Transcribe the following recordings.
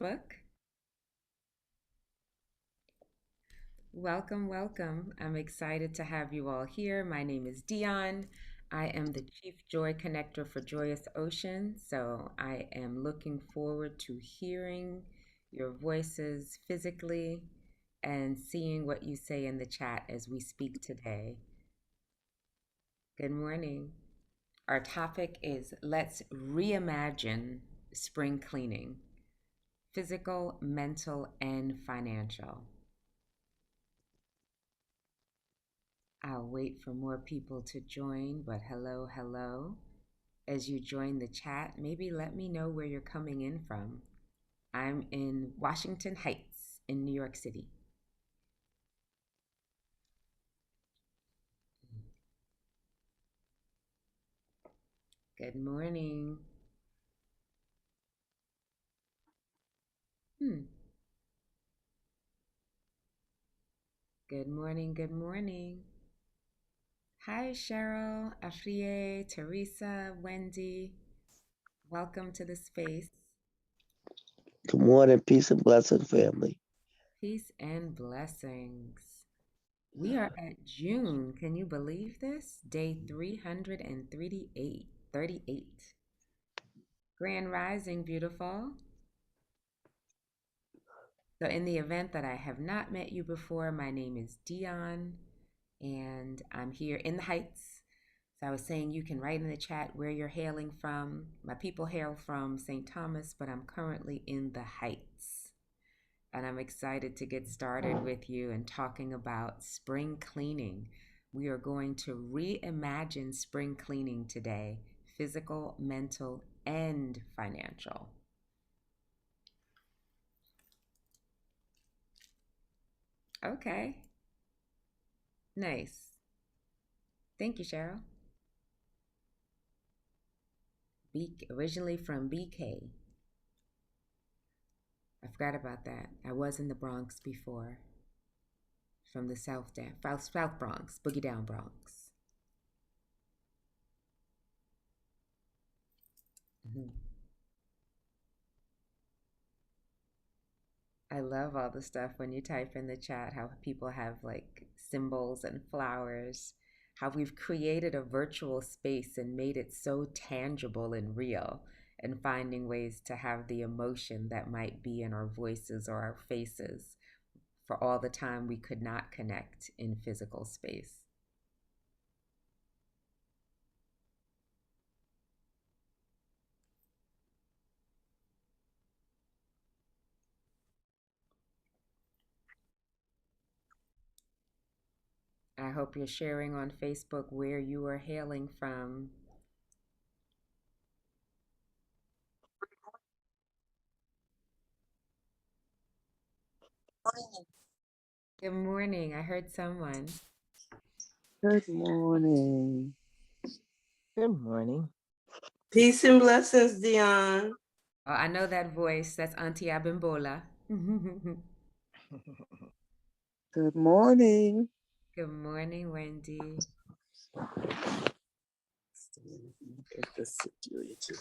Book. Welcome, welcome. I'm excited to have you all here. My name is Dionne. I am the Chief Joy Connector for Joyous Ocean. So I am looking forward to hearing your voices physically and seeing what you say in the chat as we speak today. Good morning. Our topic is Let's Reimagine Spring Cleaning, physical, mental, and financial. I'll wait for more people to join, but hello, hello. As you join the chat, maybe let me know where you're coming in from. I'm in Washington Heights in New York City. Good morning. Hmm. Good morning, good morning. Hi, Cheryl, Afriye, Teresa, Wendy. Welcome to the space. Good morning, peace and blessing, family. Peace and blessings. We are at June. Can you believe this? Day 338. 38. Grand Rising, beautiful. So, in the event that I have not met you before, my name is Dionne, and I'm here in the Heights. So, I was saying you can write in the chat where you're hailing from. My people hail from St. Thomas, but I'm currently in the Heights. And I'm excited to get started with you and talking about spring cleaning. We are going to reimagine spring cleaning today, physical, mental, and financial. Okay, nice. Thank you, Cheryl. Originally from BK. I forgot about that. I was in the Bronx before. From the South Bronx, Boogie Down Bronx. Mhm. I love all the stuff when you type in the chat, how people have like symbols and flowers, how we've created a virtual space and made it so tangible and real, and finding ways to have the emotion that might be in our voices or our faces for all the time we could not connect in physical space. I hope you're sharing on Facebook where you are hailing from. Good morning. I heard someone. Good morning. Good morning. Peace and blessings, Dionne. Oh, I know that voice. That's Auntie Abimbola. Good morning. Good morning, Wendy. Get this situated.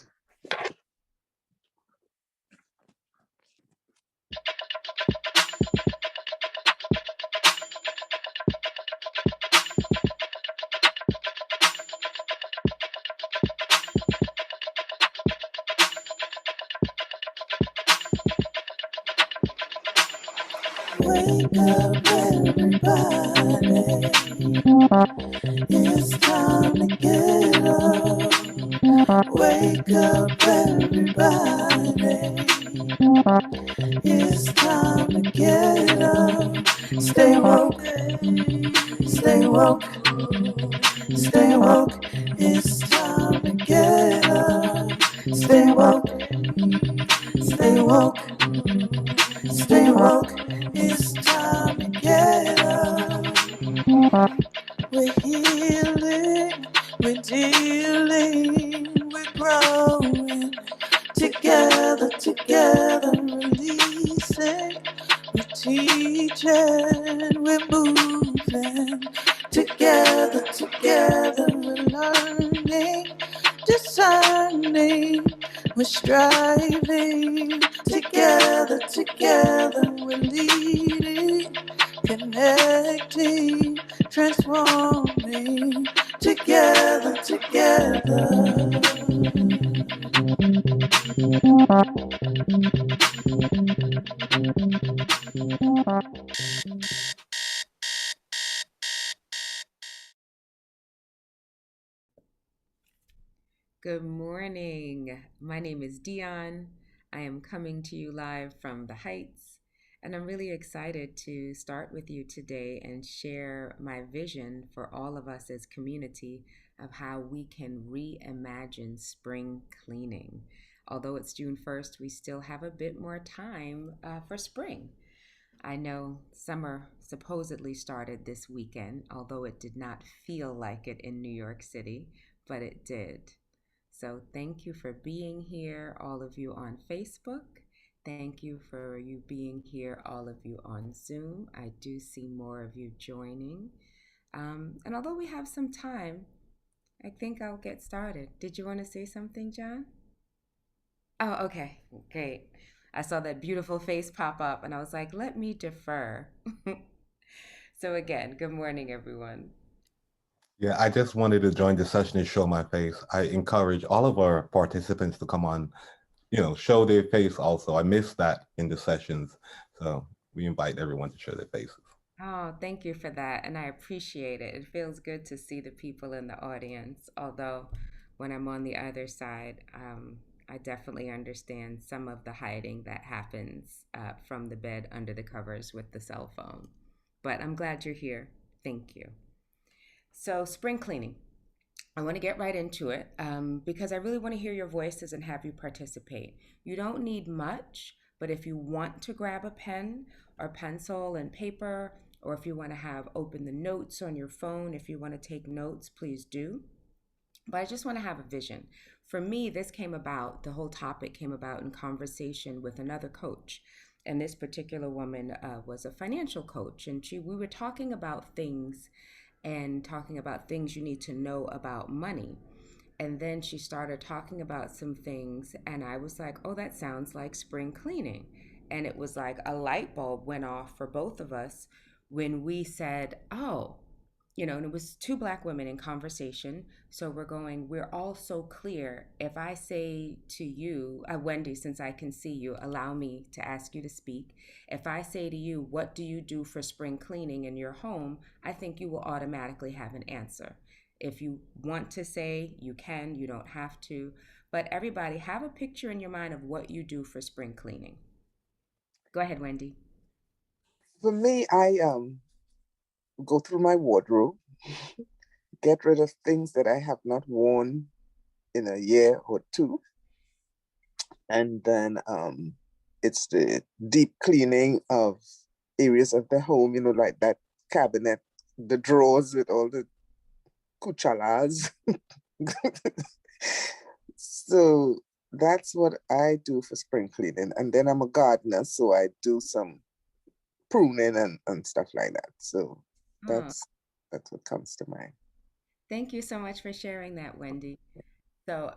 Wake up, everybody. It's time to get up. Wake up, everybody. It's time to get up. Stay woke, stay woke, stay woke. It's time to get up. Stay woke, stay woke, stay woke. It's time to get up. We're healing, we're dealing, we're growing. Together, together, releasing. We're teaching, we're moving. Together, together, we're learning, discerning. We're striving together, we're leading, connecting, transforming together. Good morning. My name is Dionne. I am coming to you live from the Heights, and I'm really excited to start with you today and share my vision for all of us as community of how we can reimagine spring cleaning. Although it's June 1st, we still have a bit more time for spring. I know summer supposedly started this weekend, although it did not feel like it in New York City, but it did. So thank you for being here, all of you on Facebook. Thank you for you being here, all of you on Zoom. I do see more of you joining. And although we have some time, I think I'll get started. Did you want to say something, John? Oh, okay, great. I saw that beautiful face pop up and I was like, let me defer. So, again, good morning, everyone. Yeah, I just wanted to join the session and show my face. I encourage all of our participants to come on, show their face also. I missed that in the sessions. So we invite everyone to show their faces. Oh, thank you for that. And I appreciate it. It feels good to see the people in the audience. Although, when I'm on the other side, I definitely understand some of the hiding that happens from the bed under the covers with the cell phone. But I'm glad you're here. Thank you. So, spring cleaning. I want to get right into it because I really want to hear your voices and have you participate. You don't need much, but if you want to grab a pen or pencil and paper, or if you want to have open the notes on your phone, if you want to take notes, please do. But I just want to have a vision. For me, the whole topic came about in conversation with another coach. And this particular woman was a financial coach. And we were talking about things and talking about things you need to know about money. And then she started talking about some things, and I was like, oh, that sounds like spring cleaning. And it was like a light bulb went off for both of us when we said, oh, and it was two Black women in conversation. So we're all so clear. If I say to you, Wendy, since I can see you, allow me to ask you to speak. If I say to you, what do you do for spring cleaning in your home? I think you will automatically have an answer. If you want to say, you can, you don't have to. But everybody, have a picture in your mind of what you do for spring cleaning. Go ahead, Wendy. For me, I go through my wardrobe, get rid of things that I have not worn in a year or two. And then it's the deep cleaning of areas of the home, like that cabinet, the drawers with all the cuchalas. So that's what I do for spring cleaning. And then I'm a gardener, so I do some pruning and stuff like that. So Oh, that's what comes to mind. thank you so much for sharing that, Wendy. So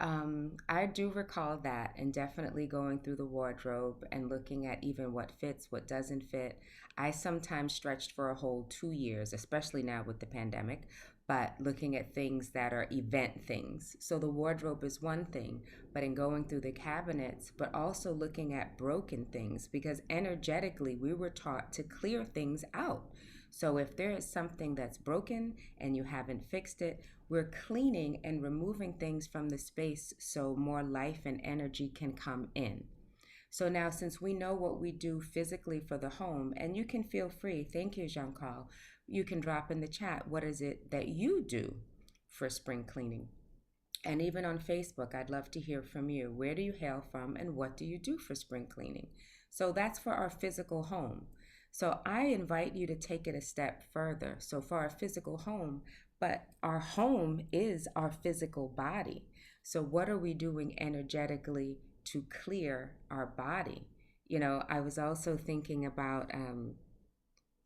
I do recall that, and definitely going through the wardrobe and looking at even what fits, what doesn't fit. I sometimes stretched for a whole 2 years, especially now with the pandemic, but looking at things that are event things. So the wardrobe is one thing, but in going through the cabinets, but also looking at broken things, because energetically we were taught to clear things out. So if there is something that's broken and you haven't fixed it, we're cleaning and removing things from the space so more life and energy can come in. So now, since we know what we do physically for the home, and you can feel free, thank you, Jean Carl, you can drop in the chat, what is it that you do for spring cleaning? And even on Facebook, I'd love to hear from you. Where do you hail from and what do you do for spring cleaning? So that's for our physical home. So I invite you to take it a step further. So for our physical home, but our home is our physical body. So what are we doing energetically to clear our body? I was also thinking about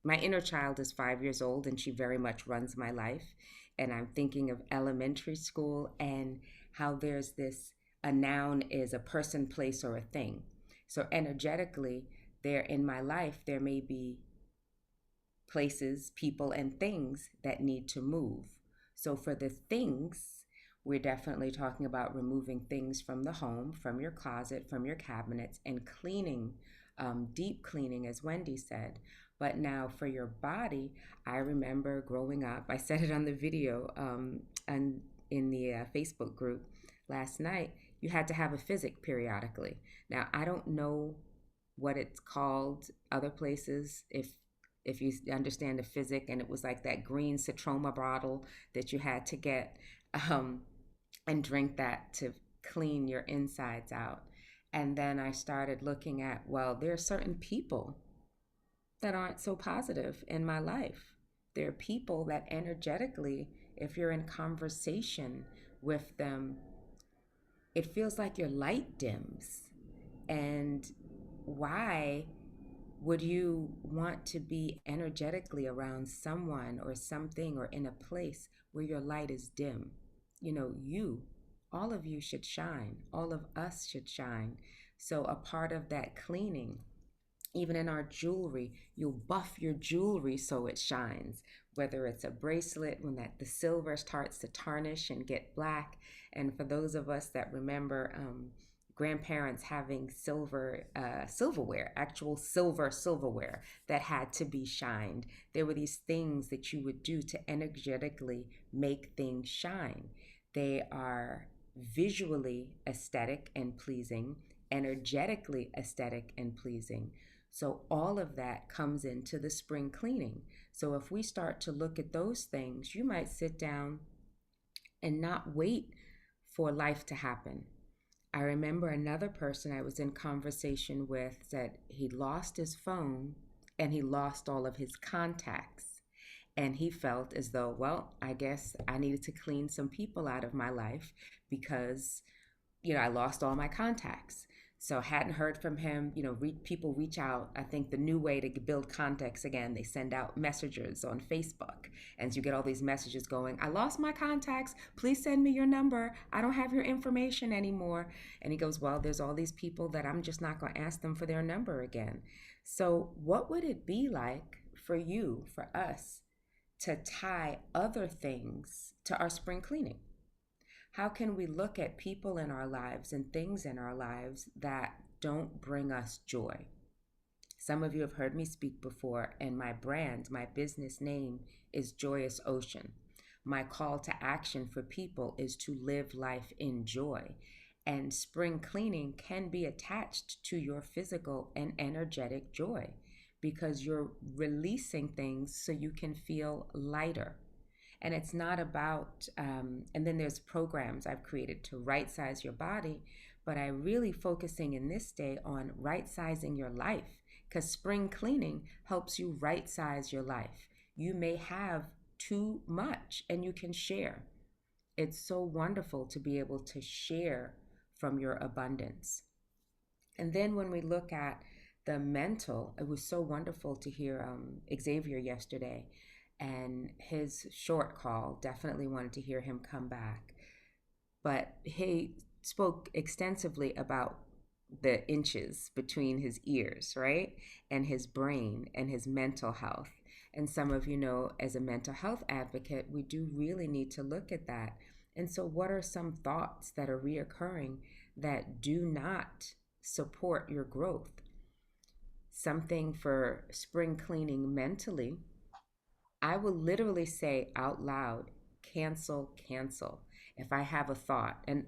my inner child is 5 years old and she very much runs my life. And I'm thinking of elementary school and how there's this A noun is a person, place, or a thing. So energetically, there in my life, there may be places, people, and things that need to move. So for the things, we're definitely talking about removing things from the home, from your closet, from your cabinets, and cleaning, deep cleaning, as Wendy said. But now for your body, I remember growing up, I said it on the video and in the Facebook group last night, you had to have a physic periodically. Now, I don't know what it's called other places, if you understand the physic, and it was like that green citroma bottle that you had to get um, and drink that to clean your insides out. And then I started looking at, well, there are certain people that aren't so positive in my life. There are people that energetically, if you're in conversation with them, it feels like your light dims. And why would you want to be energetically around someone or something or in a place where your light is dim? You know, all of you should shine. All of us should shine. So, a part of that cleaning, even in our jewelry, you'll buff your jewelry so it shines. Whether it's a bracelet, when the silver starts to tarnish and get black. And for those of us that remember grandparents having silverware, actual silverware that had to be shined, there were these things that you would do to energetically make things shine. They are visually aesthetic and pleasing, energetically aesthetic and pleasing. So all of that comes into the spring cleaning. So if we start to look at those things, you might sit down and not wait for life to happen. I remember another person I was in conversation with said he lost his phone and he lost all of his contacts. And he felt as though, well, I guess I needed to clean some people out of my life because, I lost all my contacts. So hadn't heard from him. People reach out. I think the new way to build contacts again, they send out messages on Facebook. And so you get all these messages going, I lost my contacts. Please send me your number. I don't have your information anymore. And he goes, well, there's all these people that I'm just not going to ask them for their number again. So what would it be like for you, for us, to tie other things to our spring cleaning? How can we look at people in our lives and things in our lives that don't bring us joy? Some of you have heard me speak before, and my brand, my business name is Joyous Ocean. My call to action for people is to live life in joy. And spring cleaning can be attached to your physical and energetic joy because you're releasing things so you can feel lighter. And it's not about, and then there's programs I've created to right size your body, but I'm really focusing in this day on right sizing your life because spring cleaning helps you right size your life. You may have too much and you can share. It's so wonderful to be able to share from your abundance. And then when we look at the mental, it was so wonderful to hear Xavier yesterday and his short call. Definitely wanted to hear him come back. But he spoke extensively about the inches between his ears, right? And his brain and his mental health. And some of you know, as a mental health advocate, we do really need to look at that. And so what are some thoughts that are reoccurring that do not support your growth? Something for spring cleaning mentally, I will literally say out loud, cancel, cancel. If I have a thought, and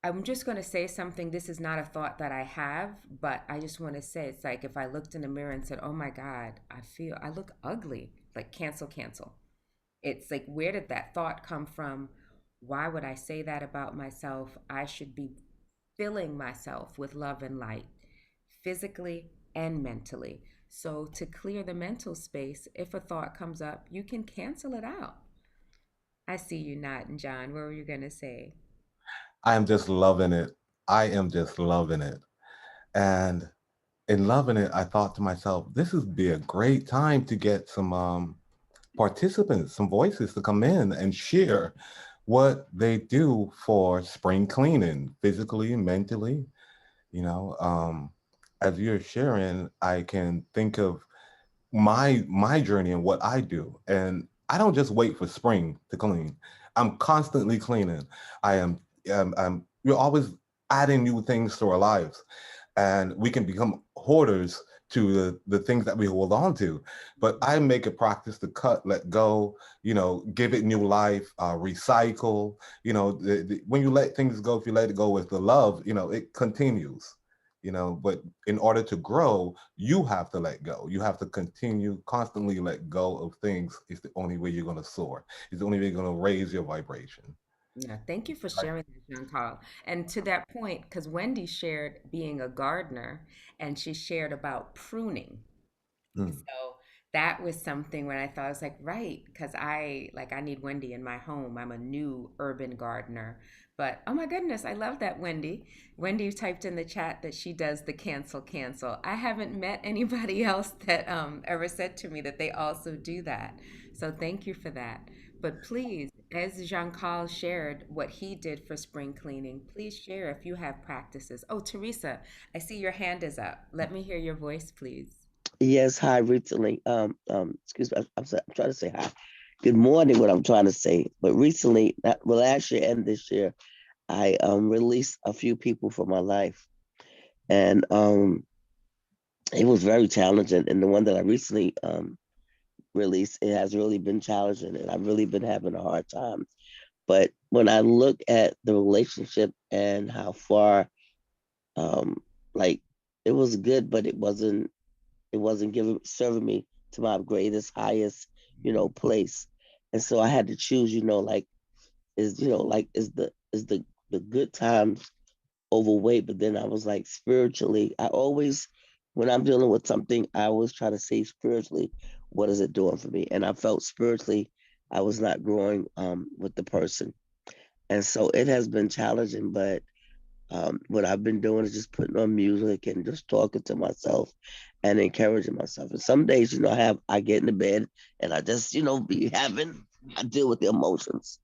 I'm just going to say something. This is not a thought that I have, but I just want to say, it's like if I looked in the mirror and said, oh my God, I look ugly, like cancel, cancel. It's like, where did that thought come from? Why would I say that about myself? I should be filling myself with love and light, physically and mentally. So to clear the mental space, if a thought comes up, you can cancel it out. I see you nodding, John. What were you going to say? I am just loving it. I am just loving it. And in loving it, I thought to myself, this would be a great time to get some participants, some voices to come in and share what they do for spring cleaning, physically, mentally. You know, as you're sharing, I can think of my journey and what I do. And I don't just wait for spring to clean. I'm constantly cleaning. I am we're always adding new things to our lives. And we can become hoarders to the things that we hold on to. But I make a practice to cut, let go, you know, give it new life, recycle. You know, when you let things go, if you let it go with the love, you know, it continues. You know, but in order to grow, you have to let go. You have to continue constantly let go of things. It's the only way you're going to soar. It's the only way you're going to raise your vibration. Yeah, thank you for sharing that, Jean Carl. And to that point, because Wendy shared being a gardener and she shared about pruning. Mm. So that was something when I thought I was like, right, because I need Wendy in my home. I'm a new urban gardener. But oh my goodness, I love that, Wendy. Wendy typed in the chat that she does the cancel. I haven't met anybody else that ever said to me that they also do that. So thank you for that. But please, as Jean-Carl shared what he did for spring cleaning, please share if you have practices. Oh, Teresa, I see your hand is up. Let me hear your voice, please. Yes, hi, recently. Excuse me, I'm trying to say hi. Good morning, what I'm trying to say. But recently, well, last year and this year, I released a few people from my life. And it was very challenging. And the one that I recently released, it has really been challenging and I've really been having a hard time. But when I look at the relationship and how far, um, like it was good, but it wasn't giving serving me to my greatest, highest, place. And so I had to choose, like is the good times overweight, but then I was like spiritually, I always when I'm dealing with something, I always try to see spiritually, what is it doing for me? And I felt spiritually I was not growing with the person. And so it has been challenging, but what I've been doing is just putting on music and just talking to myself and encouraging myself. And some days, I get into bed and I just, I deal with the emotions.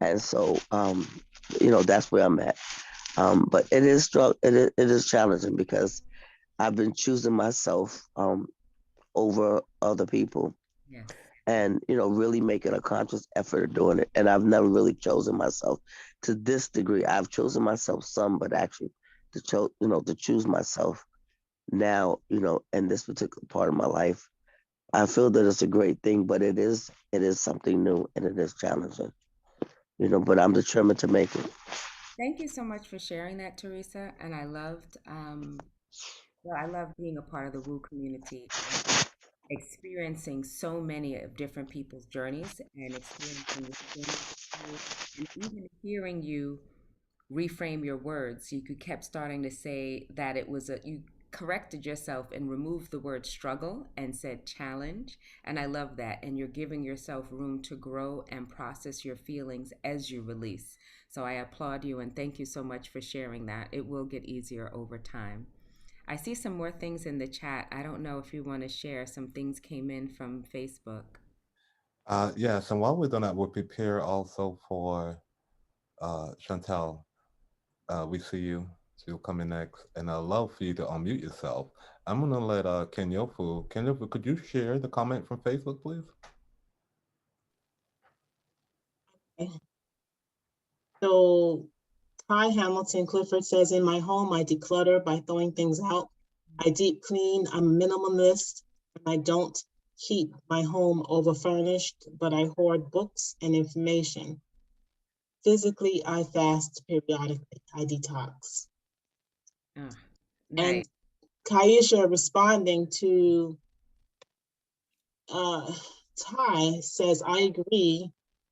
And so, that's where I'm at. But it is challenging because I've been choosing myself over other people Yes. and really making a conscious effort of doing it. And I've never really chosen myself to this degree. I've chosen myself some, but actually to choose myself now, in this particular part of my life, I feel that it's a great thing, but it is something new and it is challenging, but I'm determined to make it. Thank you so much for sharing that, Teresa. And I love being a part of the Woo community and experiencing so many of different people's journeys and experiencing the same with you, and even hearing you reframe your words. You could kept starting to say that you corrected yourself and removed the word struggle and said challenge. And I love that. And you're giving yourself room to grow and process your feelings as you release. So I applaud you and thank you so much for sharing that. It will get easier over time. I see some more things in the chat. I don't know if you want to share. Some things came in from Facebook. Yes, and while we're doing that, we'll prepare also for Chantel. We see you. So you'll come in next, and I'd love for you to unmute yourself. I'm gonna let Kenyofu, could you share the comment from Facebook, please? So Ty Hamilton Clifford says, in my home, I declutter by throwing things out. I deep clean, I'm minimalist, and I don't keep my home overfurnished, but I hoard books and information. Physically, I fast periodically. I detox. Ah, And nice. Kaisha responding to Ty says, I agree.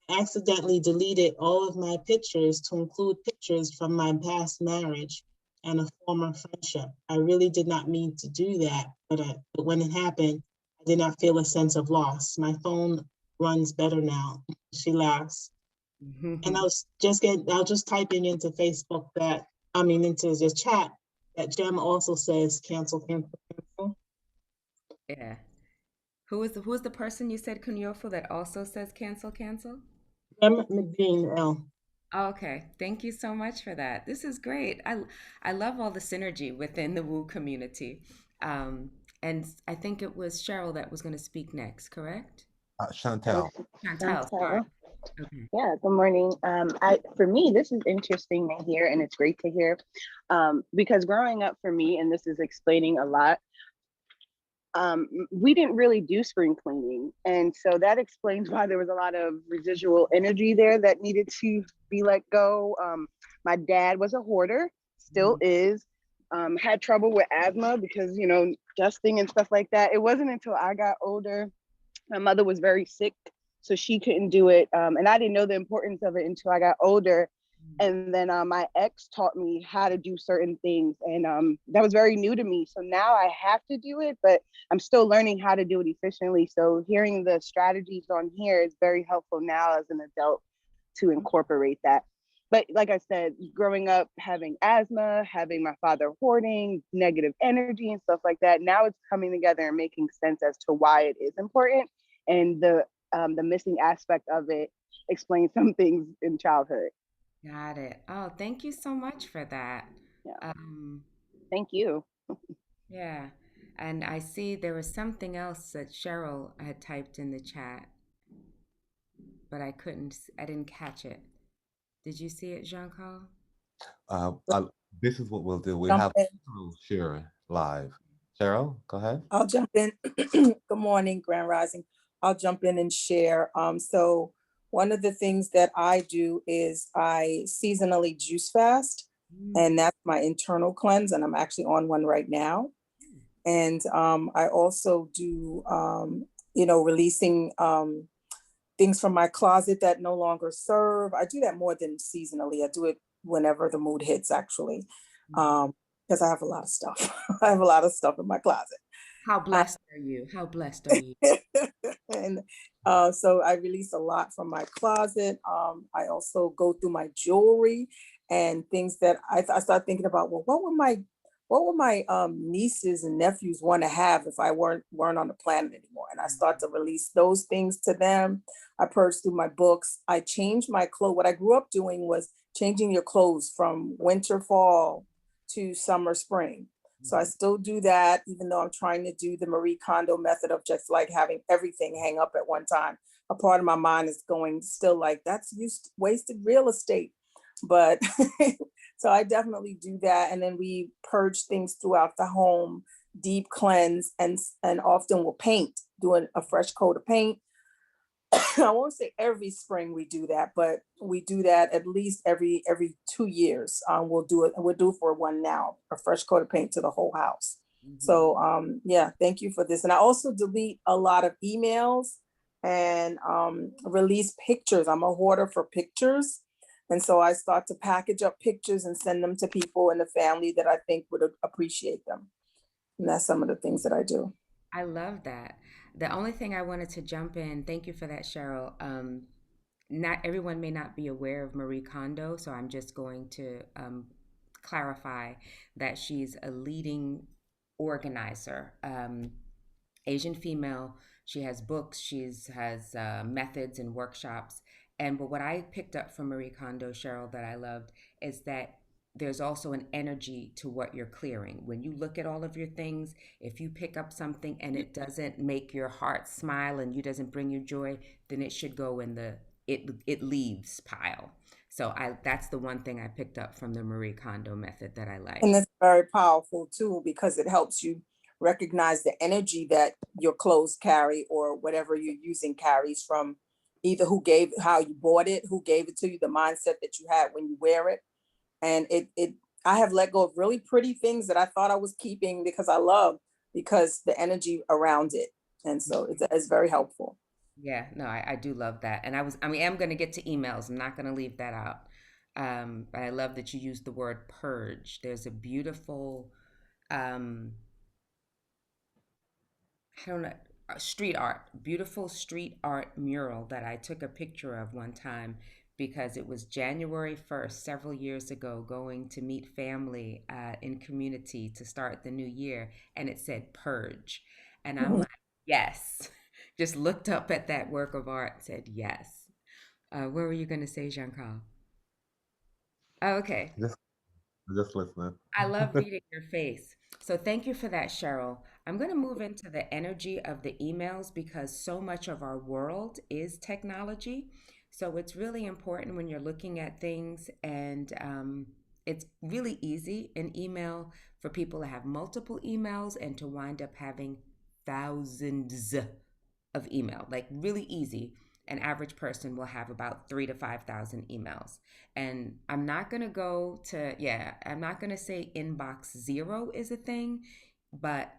I accidentally deleted all of my pictures to include pictures from my past marriage and a former friendship. I really did not mean to do that, but when it happened, I did not feel a sense of loss. My phone runs better now. She laughs. And I was just typing into Facebook into the chat that Jem also says cancel, cancel, cancel. Yeah. Who is the person you said Kunyofu that also says cancel? REMAGINE. Okay, thank you so much for that. This is great. I love all the synergy within the Woo community. Um, and I think it was Cheryl that was going to speak next, correct? That was Chantel. Chantel, sorry. Chantel. Okay. Yeah, good morning. For me, this is interesting to hear, and it's great to hear, because growing up for me, and this is explaining a lot, we didn't really do spring cleaning, and so that explains why there was a lot of residual energy there that needed to be let go. My dad was a hoarder, still Mhm. is. Had trouble with asthma because dusting and stuff like that. It wasn't until I got older, my mother was very sick, so she couldn't do it. And I didn't know the importance of it until I got older. And then my ex taught me how to do certain things. And that was very new to me. So now I have to do it, but I'm still learning how to do it efficiently. So hearing the strategies on here is very helpful now as an adult to incorporate that. But like I said, growing up having asthma, having my father hoarding, negative energy and stuff like that, now it's coming together and making sense as to why it is important. And the missing aspect of it explains some things in childhood. Got it. Oh, thank you so much for that. Yeah. Um, Thank you. yeah. And I see there was something else that Cheryl had typed in the chat, but I didn't catch it. Did you see it, Jean-Carl? Uh, I, this is what we'll do. We Jump have in. Cheryl share live. Cheryl, go ahead. I'll jump in. Good morning, Grand Rising. I'll jump in and share. So one of the things that I do is I seasonally juice fast, Mm. and that's my internal cleanse, and I'm actually on one right now. And I also do, releasing things from my closet that no longer serve. I do that more than seasonally. I do it whenever the mood hits, actually, because I have a lot of stuff. I have a lot of stuff in my closet. How Uh, blessed are you? How blessed are you? and so I release a lot from my closet. I also go through my jewelry and things that I start thinking about. Well, what would my nieces and nephews want to have if I weren't on the planet anymore? And I start to release those things to them. I purge through my books. I change my clothes. What I grew up doing was changing your clothes from winter, fall to summer, spring. So I Mhm. still do that, even though I'm trying to do the Marie Kondo method of just like having everything hang up at one time. A part of my mind is going still like that's wasted real estate. But so I definitely do that. And then we purge things throughout the home, deep cleanse, and often we'll paint, doing a fresh coat of paint. I won't say every spring we do that, but we do that at least every 2 years. We'll do it. We'll do for one now, a fresh coat of paint to the whole house. Mhm. So yeah, thank you for this. And I also delete a lot of emails and release pictures. I'm a hoarder for pictures. And so I start to package up pictures and send them to people in the family that I think would appreciate them. And that's some of the things that I do. I love that. The only thing I wanted to jump in, thank you for that, Cheryl. Not everyone may not be aware of Marie Kondo, so I'm just going to clarify that she's a leading organizer. Asian female. She has books. She's has methods and workshops. And but what I picked up from Marie Kondo, Cheryl, that I loved is that there's also an energy to what you're clearing. When you look at all of your things, if you pick up something and it doesn't make your heart smile and you doesn't bring you joy, then it should go in the it leaves pile. So I that's the one thing I picked up from the Marie Kondo method that I And like. it's very powerful too, because it helps you recognize the energy that your clothes carry or whatever you're using carries from either how you bought it, who gave it to you, the mindset that you had when you wear it. And I have let go of really pretty things that I thought I was keeping because I love, because the energy around it. And so it's very helpful. Yeah, no, I do love that. And I mean, I'm going to get to emails. I'm not going to leave that out. But I love that you used the word purge. There's a beautiful, um, I don't know, street art, beautiful street art mural that I took a picture of one time because it was January 1st, several years ago, going to meet family in community to start the new year. And it said purge. And I'm Mhm. like, yes. Just looked up at that work of art and said, yes. What were you going to say, Jean-Carl? Oh, okay. Just just listening. I love reading your face. So thank you for that, Cheryl. I'm going to move into the energy of the emails because so much of our world is technology. So it's really important when you're looking at things, and it's really easy in email for people to have multiple emails and to wind up having thousands of email, like really easy. An average person will have about 3 to 5 thousand emails. And I'm not going to go to, yeah, I'm not going to say inbox zero is a thing, but,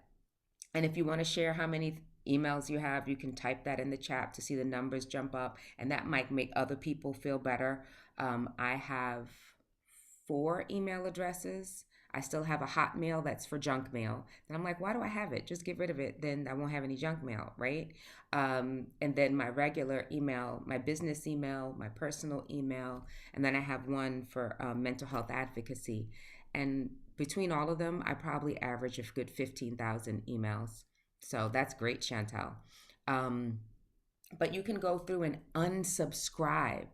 and if you want to share how many emails you have, you can type that in the chat to see the numbers jump up, and that might make other people feel better. I have 4 email addresses. I still have a Hotmail that's for junk mail. And I'm like, why do I have it? Just get rid of it. Then I won't have any junk mail, right? And then my regular email, my business email, my personal email, and then I have one for mental health advocacy. And between all of them, I probably average a good 15,000 emails. So that's great, Chantel. Um, but you can go through and unsubscribe.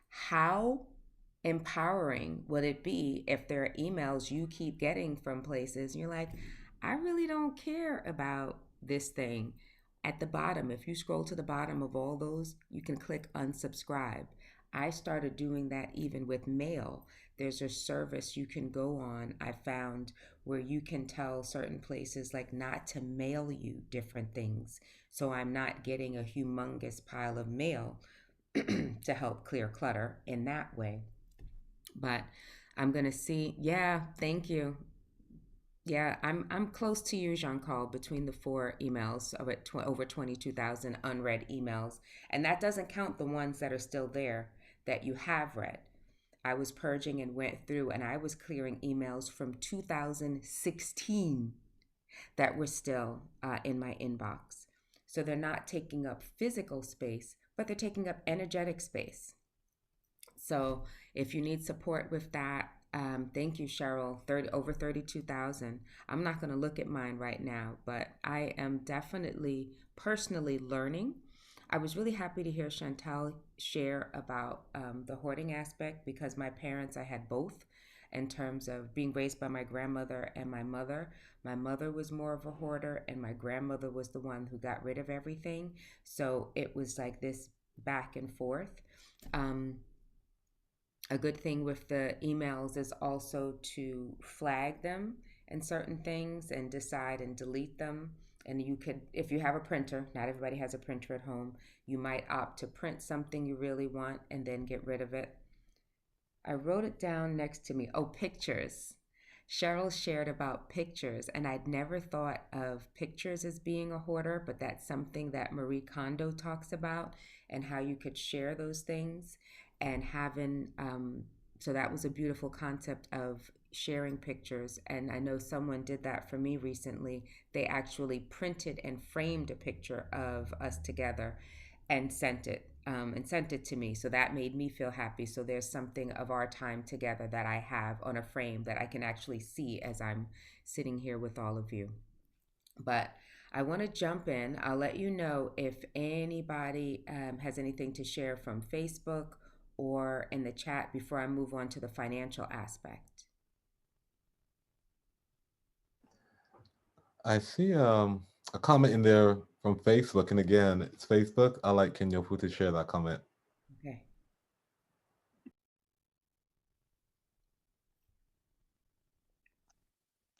How empowering would it be if there are emails you keep getting from places and you're like, I really don't care about this thing? At the bottom, if you scroll to the bottom of all those, you can click unsubscribe. I started doing that even with mail. There's a service you can go on, I found, where you can tell certain places like not to mail you different things. So I'm not getting a humongous pile of mail to help clear clutter in that way. But I'm gonna see. Yeah, thank you. Yeah, I'm close to you, Jean Paul, between the 4 emails of it over 22,000 unread emails, and that doesn't count the ones that are still there that you have read. I was purging and went through, and I was clearing emails from 2016 that were still in my inbox. So they're not taking up physical space, but they're taking up energetic space. So if you need support with that, thank you, Cheryl. Over 32,000. I'm not going to look at mine right now, but I am definitely personally learning. I was really happy to hear Chantal share about the hoarding aspect because my parents, I had both in terms of being raised by my grandmother and my mother. My mother was more of a hoarder, and my grandmother was the one who got rid of everything. So it was like this back and forth. Um, a good thing with the emails is also to flag them and certain things and decide and delete them. And you could, if you have a printer, not everybody has a printer at home, you might opt to print something you really want and then get rid of it. I wrote it down next to me. Oh, pictures. Cheryl shared about pictures, and I'd never thought of pictures as being a hoarder, but that's something that Marie Kondo talks about and how you could share those things and having. So that was a beautiful concept of sharing pictures, and I know someone did that for me recently. They actually printed and framed a picture of us together and sent it to me. So that made me feel happy. So there's something of our time together that I have on a frame that I can actually see as I'm sitting here with all of you. But I want to jump in. I'll let you know if anybody has anything to share from Facebook or in the chat before I move on to the financial aspect. I see a comment in there from Facebook, and again, it's Facebook. I like Kenyofu to share that comment. Okay.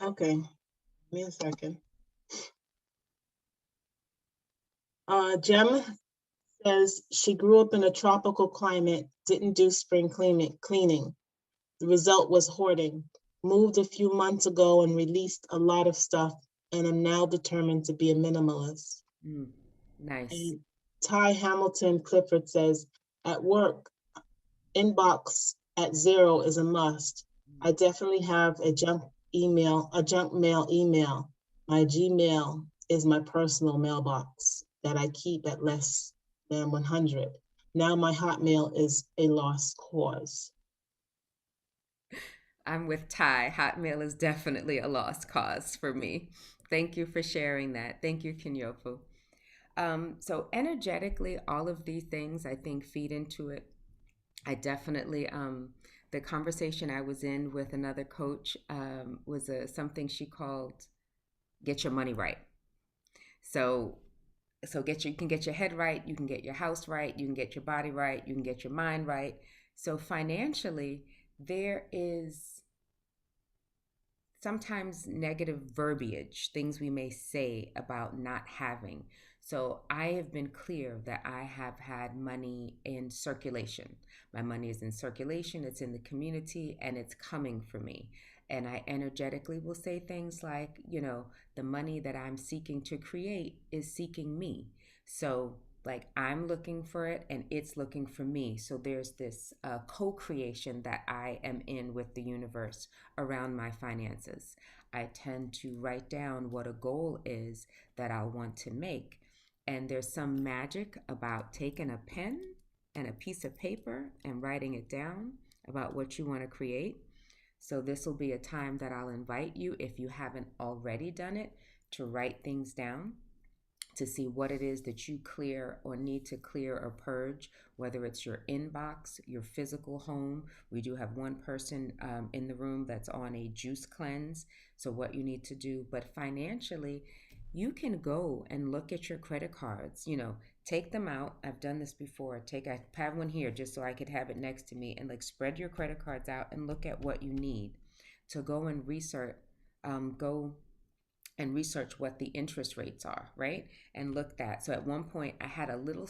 Okay, give me a second. Jem says she grew up in a tropical climate, didn't do spring cleaning. The result was hoarding. Moved a few months ago and released a lot of stuff, and am now determined to be a minimalist. Nice. And Ty Hamilton Clifford says, at work, inbox at 0 is a must. I definitely have a junk mail email. My Gmail is my personal mailbox that I keep at less than 100. Now my Hotmail is a lost cause. I'm with Ty. Hotmail is definitely a lost cause for me. Thank you for sharing that. Thank you, Kinyofu. So energetically, all of these things I think feed into it. I definitely, the conversation I was in with another coach was something she called "Get Your Money Right." So, you can get your head right, you can get your house right, you can get your body right, you can get your mind right. So financially, there is sometimes negative verbiage, things we may say about not having. So I have been clear that I have had money in circulation. My money is in circulation, it's in the community, and it's coming for me. And I energetically will say things like, the money that I'm seeking to create is seeking me. So, like, I'm looking for it and it's looking for me. So there's this co creation that I am in with the universe around my finances. I tend to write down what a goal is that I'll want to make. And there's some magic about taking a pen and a piece of paper and writing it down about what you want to create. So, this will be a time that I'll invite you, if you haven't already done it, to write things down, to see what it is that you clear or need to clear or purge, whether it's your inbox, your physical home. We do have one person in the room that's on a juice cleanse. So, what you need to do, but financially, you can go and look at your credit cards, take them out. I've done this before. I have one here just so I could have it next to me, and like spread your credit cards out and look at what you need to go and go and research what the interest rates are, right? And look that. So at one point, I had a little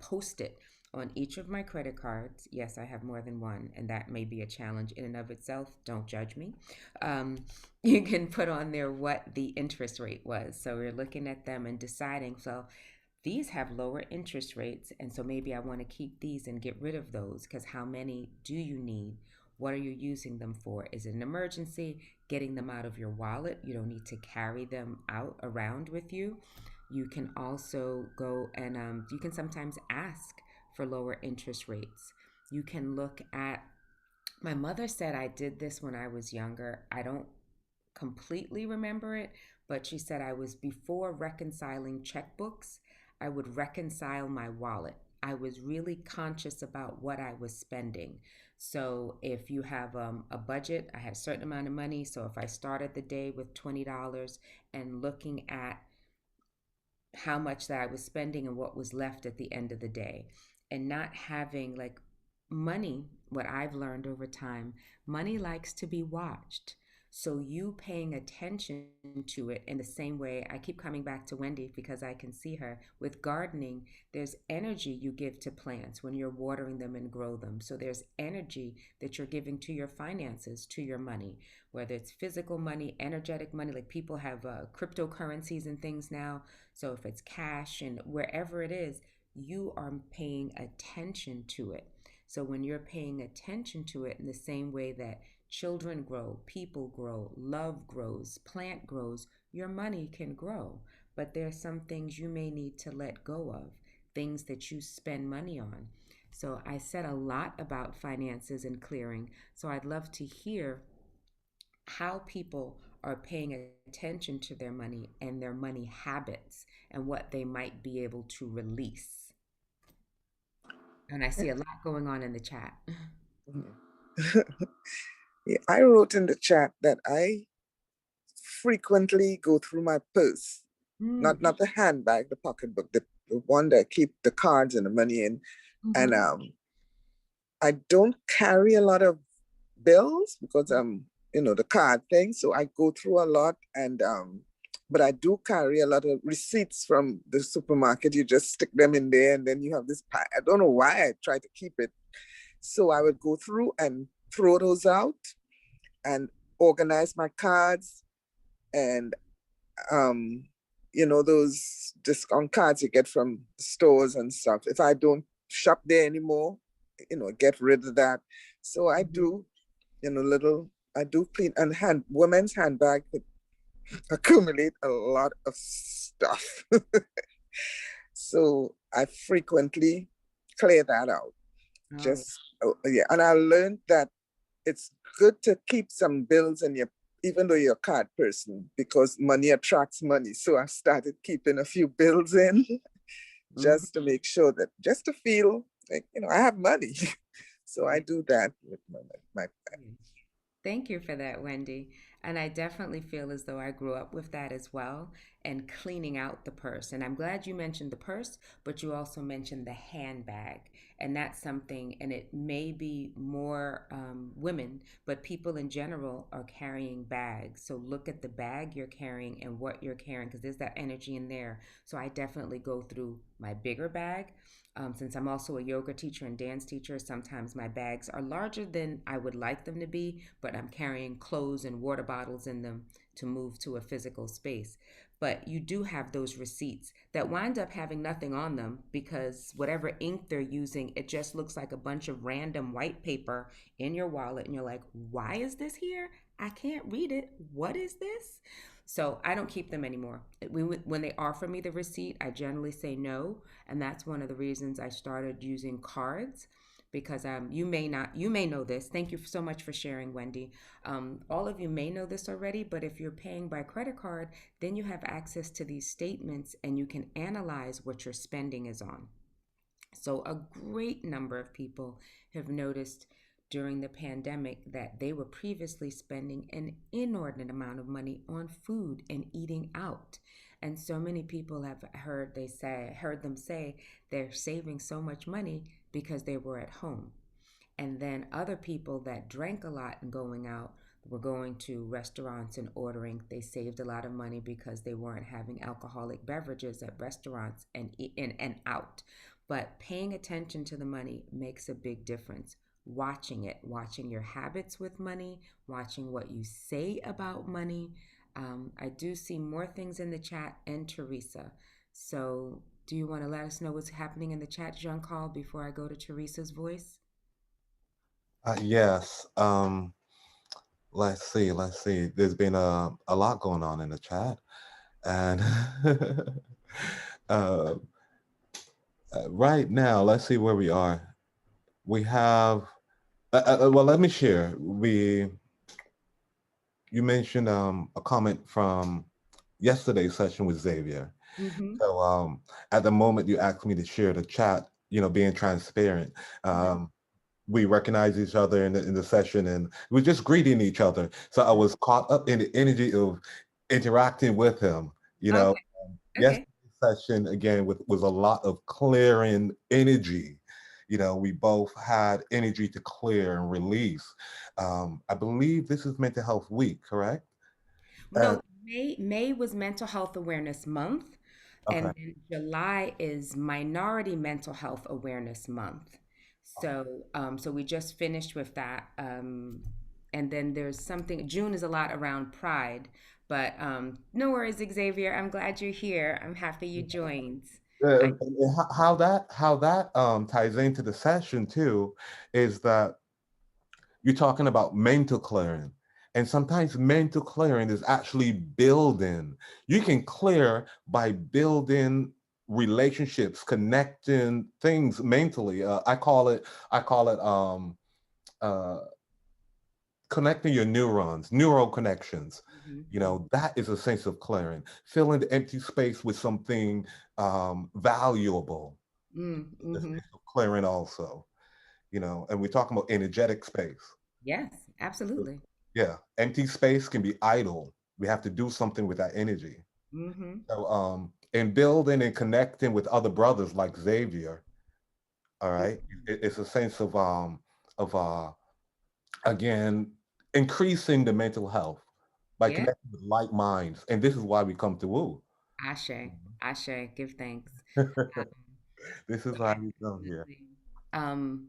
post-it on each of my credit cards. Yes, I have more than one, and that may be a challenge in and of itself. Don't judge me. You can put on there what the interest rate was. So we're looking at them and deciding, so these have lower interest rates, and so maybe I want to keep these and get rid of those, because how many do you need? What are you using them for? Is it an emergency? Getting them out of your wallet. You don't need to carry them out around with you. You can also go and you can sometimes ask for lower interest rates. You can look at, my mother said I did this when I was younger. I don't completely remember it, but she said I was, before reconciling checkbooks, I would reconcile my wallet. I was really conscious about what I was spending. So if you have a budget, I had a certain amount of money. So if I started the day with $20 and looking at how much that I was spending and what was left at the end of the day, and not having like money, what I've learned over time, money likes to be watched. So you paying attention to it in the same way, I keep coming back to Wendy because I can see her with gardening. There's energy you give to plants when you're watering them and grow them. So there's energy that you're giving to your finances, to your money, whether it's physical money, energetic money, like people have cryptocurrencies and things now. So if it's cash and wherever it is, you are paying attention to it. So when you're paying attention to it in the same way that children grow, people grow, love grows, plant grows, your money can grow. But there are some things you may need to let go of, things that you spend money on. So I said a lot about finances and clearing. So I'd love to hear how people are paying attention to their money and their money habits and what they might be able to release. And I see a lot going on in the chat. Yeah, I wrote in the chat that I frequently go through my purse, not the handbag, the pocketbook, the one that I keep the cards and the money in. And I don't carry a lot of bills because the card thing. So I go through a lot, and but I do carry a lot of receipts from the supermarket. You just stick them in there, and then you have this I don't know why I try to keep it. So I would go through and throw those out and organize my cards, and those discount cards you get from stores and stuff. If I don't shop there anymore, get rid of that. So I do, I do clean, and women's handbag accumulate a lot of stuff. So I frequently clear that out. Yeah. And I learned that it's good to keep some bills in your, even though you're a card person, because money attracts money. So I started keeping a few bills in just to make sure that, just to feel like, I have money. So I do that with my Mm. Thank you for that, Wendy. And I definitely feel as though I grew up with that as well, and cleaning out the purse. And I'm glad you mentioned the purse, but you also mentioned the handbag. And that's something, and it may be more women, but people in general are carrying bags. So look at the bag you're carrying and what you're carrying, because there's that energy in there. So I definitely go through my bigger bag. Since I'm also a yoga teacher and dance teacher, sometimes my bags are larger than I would like them to be, but I'm carrying clothes and water bottles in them to move to a physical space. But you do have those receipts that wind up having nothing on them because whatever ink they're using, it just looks like a bunch of random white paper in your wallet. And you're like, why is this here? I can't read it. What is this? So I don't keep them anymore. When they offer me the receipt, I generally say no, and that's one of the reasons I started using cards because you may know this. Thank you so much for sharing, Wendy. All of you may know this already, but if you're paying by credit card, then you have access to these statements and you can analyze what your spending is on. So, a great number of people have noticed during the pandemic that they were previously spending an inordinate amount of money on food and eating out. And so many people have heard them say they're saving so much money because they were at home. And then other people that drank a lot and going out were going to restaurants and ordering. They saved a lot of money because they weren't having alcoholic beverages at restaurants and out. But paying attention to the money makes a big difference. Watching it, watching your habits with money, watching what you say about money. I do see more things in the chat and Teresa. So, do you want to let us know what's happening in the chat, Jean Carl, before I go to Teresa's voice? Yes. Let's see. Let's see. There's been a lot going on in the chat, and uh, right now, let's see where we are. We have. Well, let me share. You mentioned a comment from yesterday's session with Xavier. Mm-hmm. So at the moment you asked me to share the chat, being transparent. We recognize each other in the session and we're just greeting each other. So I was caught up in the energy of interacting with him. Okay. Yesterday's Okay. session again was a lot of clearing energy. We both had energy to clear and release. I believe this is Mental Health Week, correct? No, May was Mental Health Awareness Month, Okay. and then July is Minority Mental Health Awareness Month. So we just finished with that, and then there's something. June is a lot around Pride, but no worries, Xavier. I'm glad you're here. I'm happy you joined. I, And how that ties into the session too is that you're talking about mental clearing. And sometimes mental clearing is actually building. You can clear by building relationships, connecting things mentally. I call it uh, connecting your neurons, neural connections. Mhm. That is a sense of clearing. Filling the empty space with something valuable. The Mm-hmm. sense of clearing also. And we're talking about energetic space. Yes, absolutely. Yeah, empty space can be idle. We have to do something with that energy. Mm-hmm. So, in building and connecting with other brothers like Xavier, all right, it's a sense of again increasing the mental health by Yeah. connecting with like minds, and this is why we come to Woo. Ashe, Ashe, give thanks. This is So why we come here. absolutely. Um,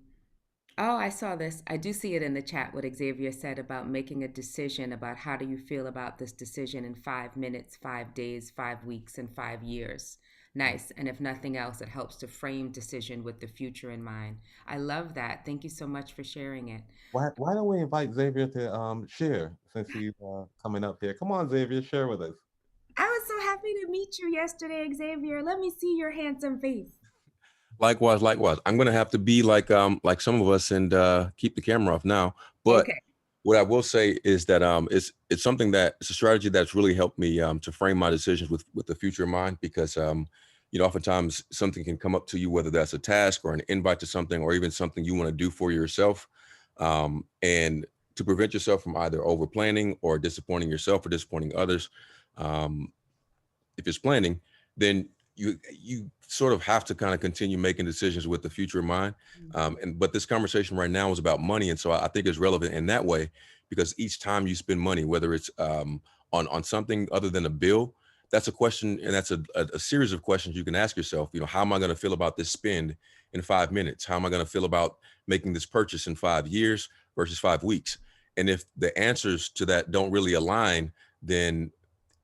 oh, I saw this. I do see it in the chat what Xavier said about making a decision about how do you feel about this decision in 5 minutes, 5 days, 5 weeks, and 5 years. Nice. And if nothing else, it helps to frame decision with the future in mind. I love that. Thank you so much for sharing it. Why don't we invite Xavier to share since he's coming up here? Come on, Xavier, share with us. I was so happy to meet you yesterday, Xavier. Let me see your handsome face. Likewise, likewise. I'm gonna have to be like some of us and keep the camera off now. But Okay. what I will say is that it's something that it's a strategy that's really helped me to frame my decisions with the future in mind because oftentimes something can come up to you, whether that's a task or an invite to something, or even something you want to do for yourself. And to prevent yourself from either over planning or disappointing yourself or disappointing others, um, if it's planning, then you sort of have to kind of continue making decisions with the future in mind. But this conversation right now is about money, and so I think it's relevant in that way, because each time you spend money, whether it's on something other than a bill, that's a question, and that's a series of questions you can ask yourself. How am I going to feel about this spend in 5 minutes? How am I going to feel about making this purchase in 5 years versus 5 weeks? And if the answers to that don't really align, then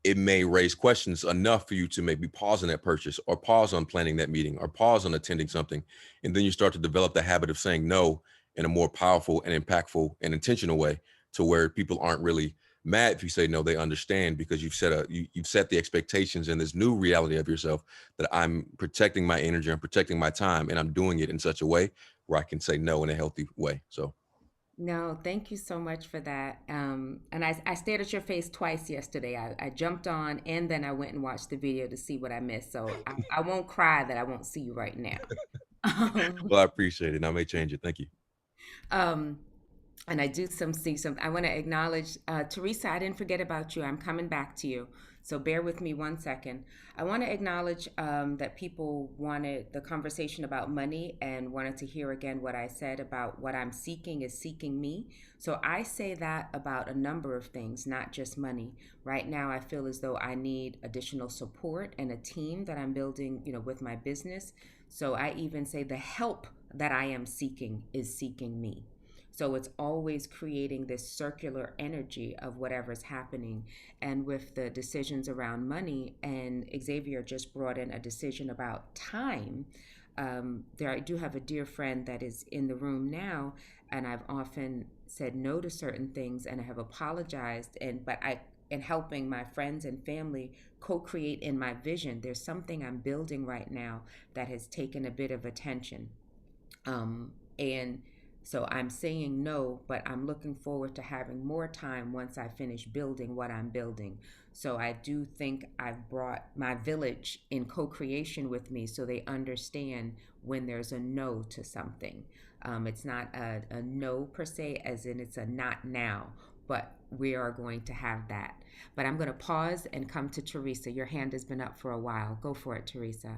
it may raise questions enough for you to maybe pause on that purchase, or pause on planning that meeting, or pause on attending something. And then you start to develop the habit of saying no in a more powerful and impactful and intentional way, to where people aren't really mad if you say no. They understand, because you've set the expectations in this new reality of yourself, that I'm protecting my energy, I'm protecting my time, and I'm doing it in such a way where I can say no in a healthy way. So No, thank you so much for that. And I stared at your face twice yesterday. I jumped on and then I went and watched the video to see what I missed. So I won't cry that I won't see you right now. well, I appreciate it, and I may change it. Thank you. Um, and I do see some. I want to acknowledge Teresa. I didn't forget about you. I'm coming back to you, so bear with me 1 second. I want to acknowledge that people wanted the conversation about money and wanted to hear again what I said about what I'm seeking is seeking me. So I say that about a number of things, not just money. Right now, I feel as though I need additional support and a team that I'm building, with my business. So I even say the help that I am seeking is seeking me. So it's always creating this circular energy of whatever's happening. And with the decisions around money, and Xavier just brought in a decision about time. There, I do have a dear friend that is in the room now, and I've often said no to certain things, and I have apologized. In helping my friends and family co-create in my vision, there's something I'm building right now that has taken a bit of attention. And so I'm saying no, but I'm looking forward to having more time once I finish building what I'm building. So I do think I've brought my village in co-creation with me, so they understand when there's a no to something. It's not a no per se, as in it's a not now, but we are going to have that. But I'm going to pause and come to Teresa. Your hand has been up for a while. Go for it, Teresa.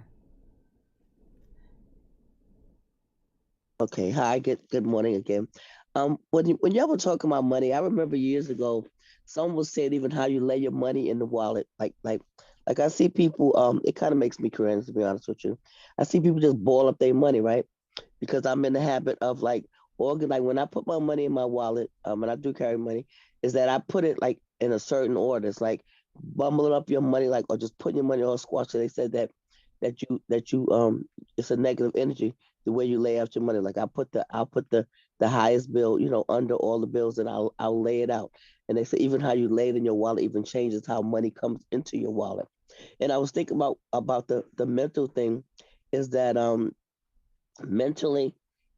Okay, hi, good morning again. When y'all were talking about money, I remember years ago, someone was saying even how you lay your money in the wallet. Like I see people. It kind of makes me cringe, to be honest with you. I see people just ball up their money, right? Because I'm in the habit of like like when I put my money in my wallet, and I do carry money, is that I put it like in a certain order. It's like bumbling up your money, like, or just putting your money on squash. So they said that it's a negative energy the way you lay out your money. Like I'll put the highest bill, under all the bills, and I'll lay it out. And they say even how you lay it in your wallet even changes how money comes into your wallet. And I was thinking about the mental thing, is that mentally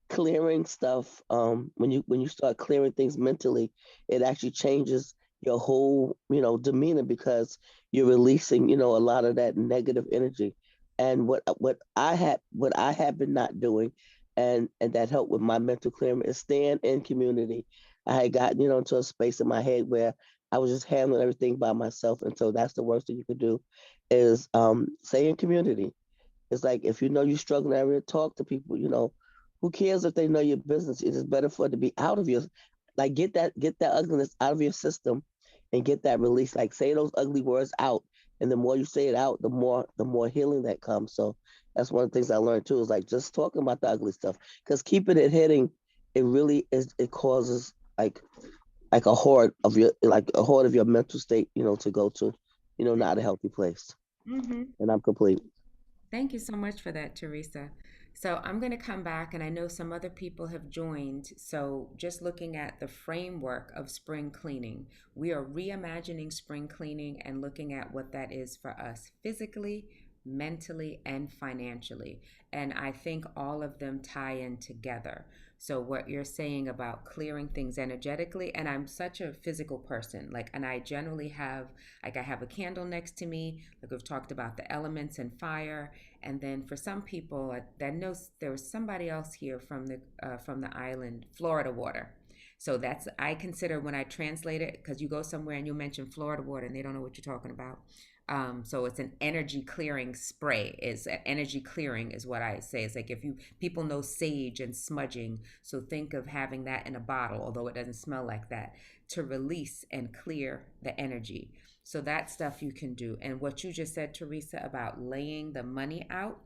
clearing stuff, when you start clearing things mentally, it actually changes your whole demeanor, because you're releasing a lot of that negative energy. And what I have been not doing, and that helped with my mental clearing, is staying in community. I had gotten into a space in my head where I was just handling everything by myself, and so that's the worst thing you could do, is stay in community. It's like, if you know you're struggling area, talk to people. Who cares if they know your business? It is better for it to be out of your, like, get that ugliness out of your system, and get that release. Like, say those ugly words out, and the more you say it out, the more healing that comes. So that's one of the things I learned too, is like just talking about the ugly stuff, because keeping it hitting, it really is, it causes like a horde of your mental state, to go to, not a healthy place. Mm-hmm. And I'm complete. Thank you so much for that, Teresa. So I'm going to come back, and I know some other people have joined. So just looking at the framework of spring cleaning, we are reimagining spring cleaning and looking at what that is for us physically, mentally, and financially. And I think all of them tie in together. So what you're saying about clearing things energetically, and I'm such a physical person, like, and I generally have, like, I have a candle next to me, like we've talked about the elements and fire. And then for some people, that knows there was somebody else here from the island, Florida water. So that's, I consider when I translate it, because you go somewhere and you mention Florida water and they don't know what you're talking about. So it's an energy clearing spray. Is energy clearing is what I say. It's like, if you, people know sage and smudging, so think of having that in a bottle, although it doesn't smell like that, to release and clear the energy. So that stuff you can do. And what you just said, Teresa, about laying the money out,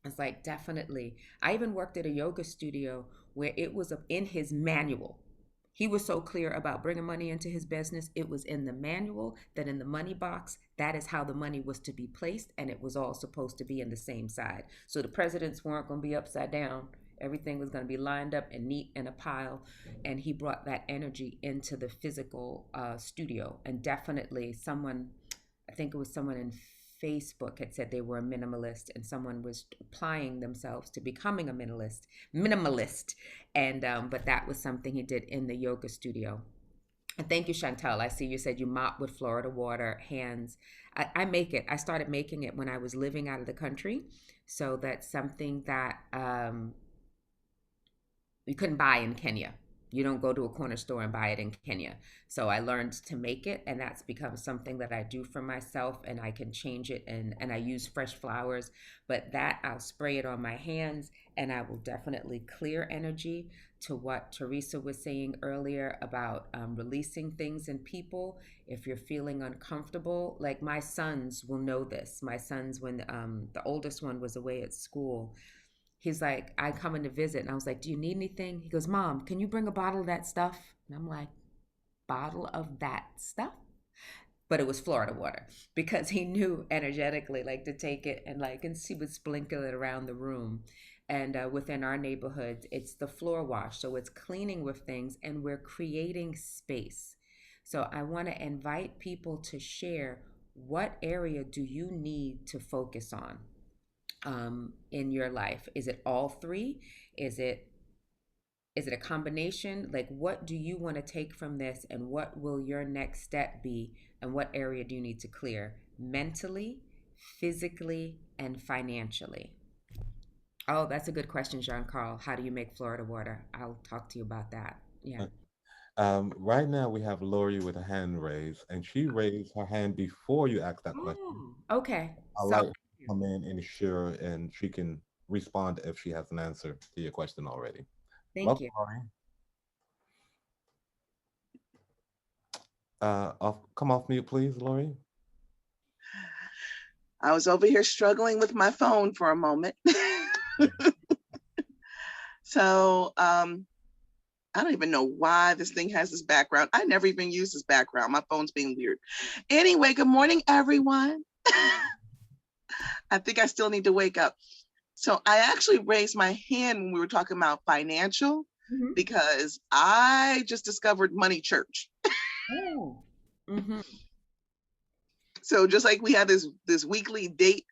it's like, definitely. I even worked at a yoga studio where it was in his manual. He was so clear about bringing money into his business. It was in the manual that in the money box, that is how the money was to be placed, and it was all supposed to be in the same side. So the presidents weren't going to be upside down. Everything was going to be lined up and neat in a pile. And he brought that energy into the physical studio. And definitely someone, I think it was someone in Facebook had said they were a minimalist, and someone was applying themselves to becoming a minimalist. And but that was something he did in the yoga studio. And thank you, Chantel. I see you said you mop with Florida water hands. I make it. I started making it when I was living out of the country. So that's something that you couldn't buy in Kenya. You don't go to a corner store and buy it in Kenya. So I learned to make it, and that's become something that I do for myself, and I can change it, and I use fresh flowers. But that, I'll spray it on my hands, and I will definitely clear energy. To what Teresa was saying earlier about releasing things in people. If you're feeling uncomfortable, like my sons will know this. My sons, when the oldest one was away at school, he's like, I come in to visit, and I was like, do you need anything? He goes, Mom, can you bring a bottle of that stuff? And I'm like, bottle of that stuff? But it was Florida water, because he knew energetically, like, to take it and like, and he would sprinkle it around the room. And within our neighborhood, it's the floor wash. So it's cleaning with things, and we're creating space. So I want to invite people to share, what area do you need to focus on in your life? Is it all three? Is it a combination? Like, what do you want to take from this, and what will your next step be, and what area do you need to clear mentally, physically, and financially? Oh, that's a good question, Jean Carl. How do you make Florida water? I'll talk to you about that. Yeah. Right now we have Lori with a hand raised, and she raised her hand before you asked that question. Oh, okay. I'd So like her to come in and share, and she can respond if she has an answer to your question already. thank Welcome, you. Lori. Come off mute, please, Lori. I was over here struggling with my phone for a moment. So I don't even know why this thing has this background. I never even use this background. My phone's being weird. Anyway, good morning, everyone. I think I still need to wake up. So I actually raised my hand when we were talking about financial, because I just discovered Money Church. Oh. Mm-hmm. So just like we have this weekly date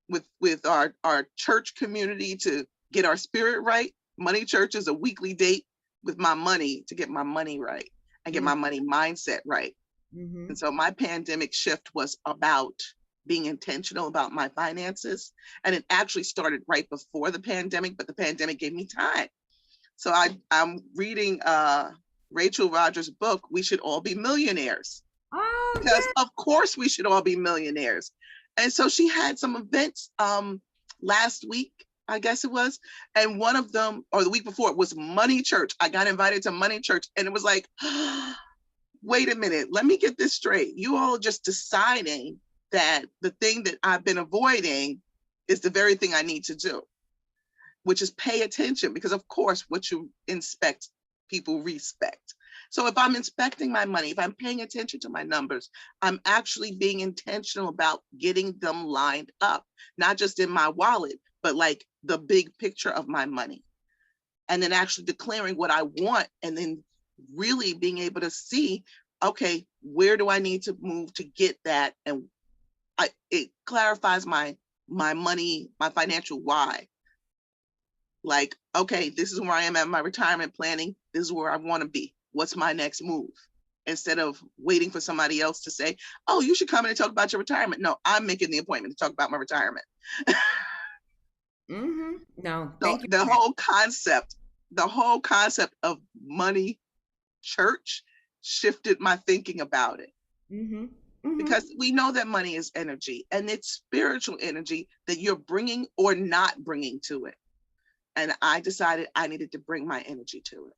with our church community to get our spirit right, Money Church is a weekly date with my money to get my money right and get my money mindset right. And so my pandemic shift was about being intentional about my finances. And it actually started right before the pandemic, but the pandemic gave me time. So I'm reading Rachel Rogers' book, We Should All Be Millionaires. Oh, because of course we should all be millionaires. And so she had some events last week, I guess it was. And one of them, or the week before, it was Money Church. I got invited to Money Church, and it was like, wait a minute, let me get this straight. You all just deciding that the thing that I've been avoiding is the very thing I need to do, which is pay attention, because of course, what you inspect, people respect. So if I'm inspecting my money, if I'm paying attention to my numbers, I'm actually being intentional about getting them lined up, not just in my wallet, but like the big picture of my money. And then actually declaring what I want, and then really being able to see, okay, where do I need to move to get that? And it clarifies my my money, my financial why. Like, okay, this is where I am at my retirement planning. This is where I want to be. What's my next move? Instead of waiting for somebody else to say, oh, you should come in and talk about your retirement. No, I'm making the appointment to talk about my retirement. No, So thank you the for that. whole concept of money church shifted my thinking about it. Because we know that money is energy, and it's spiritual energy that you're bringing or not bringing to it. And I decided I needed to bring my energy to it.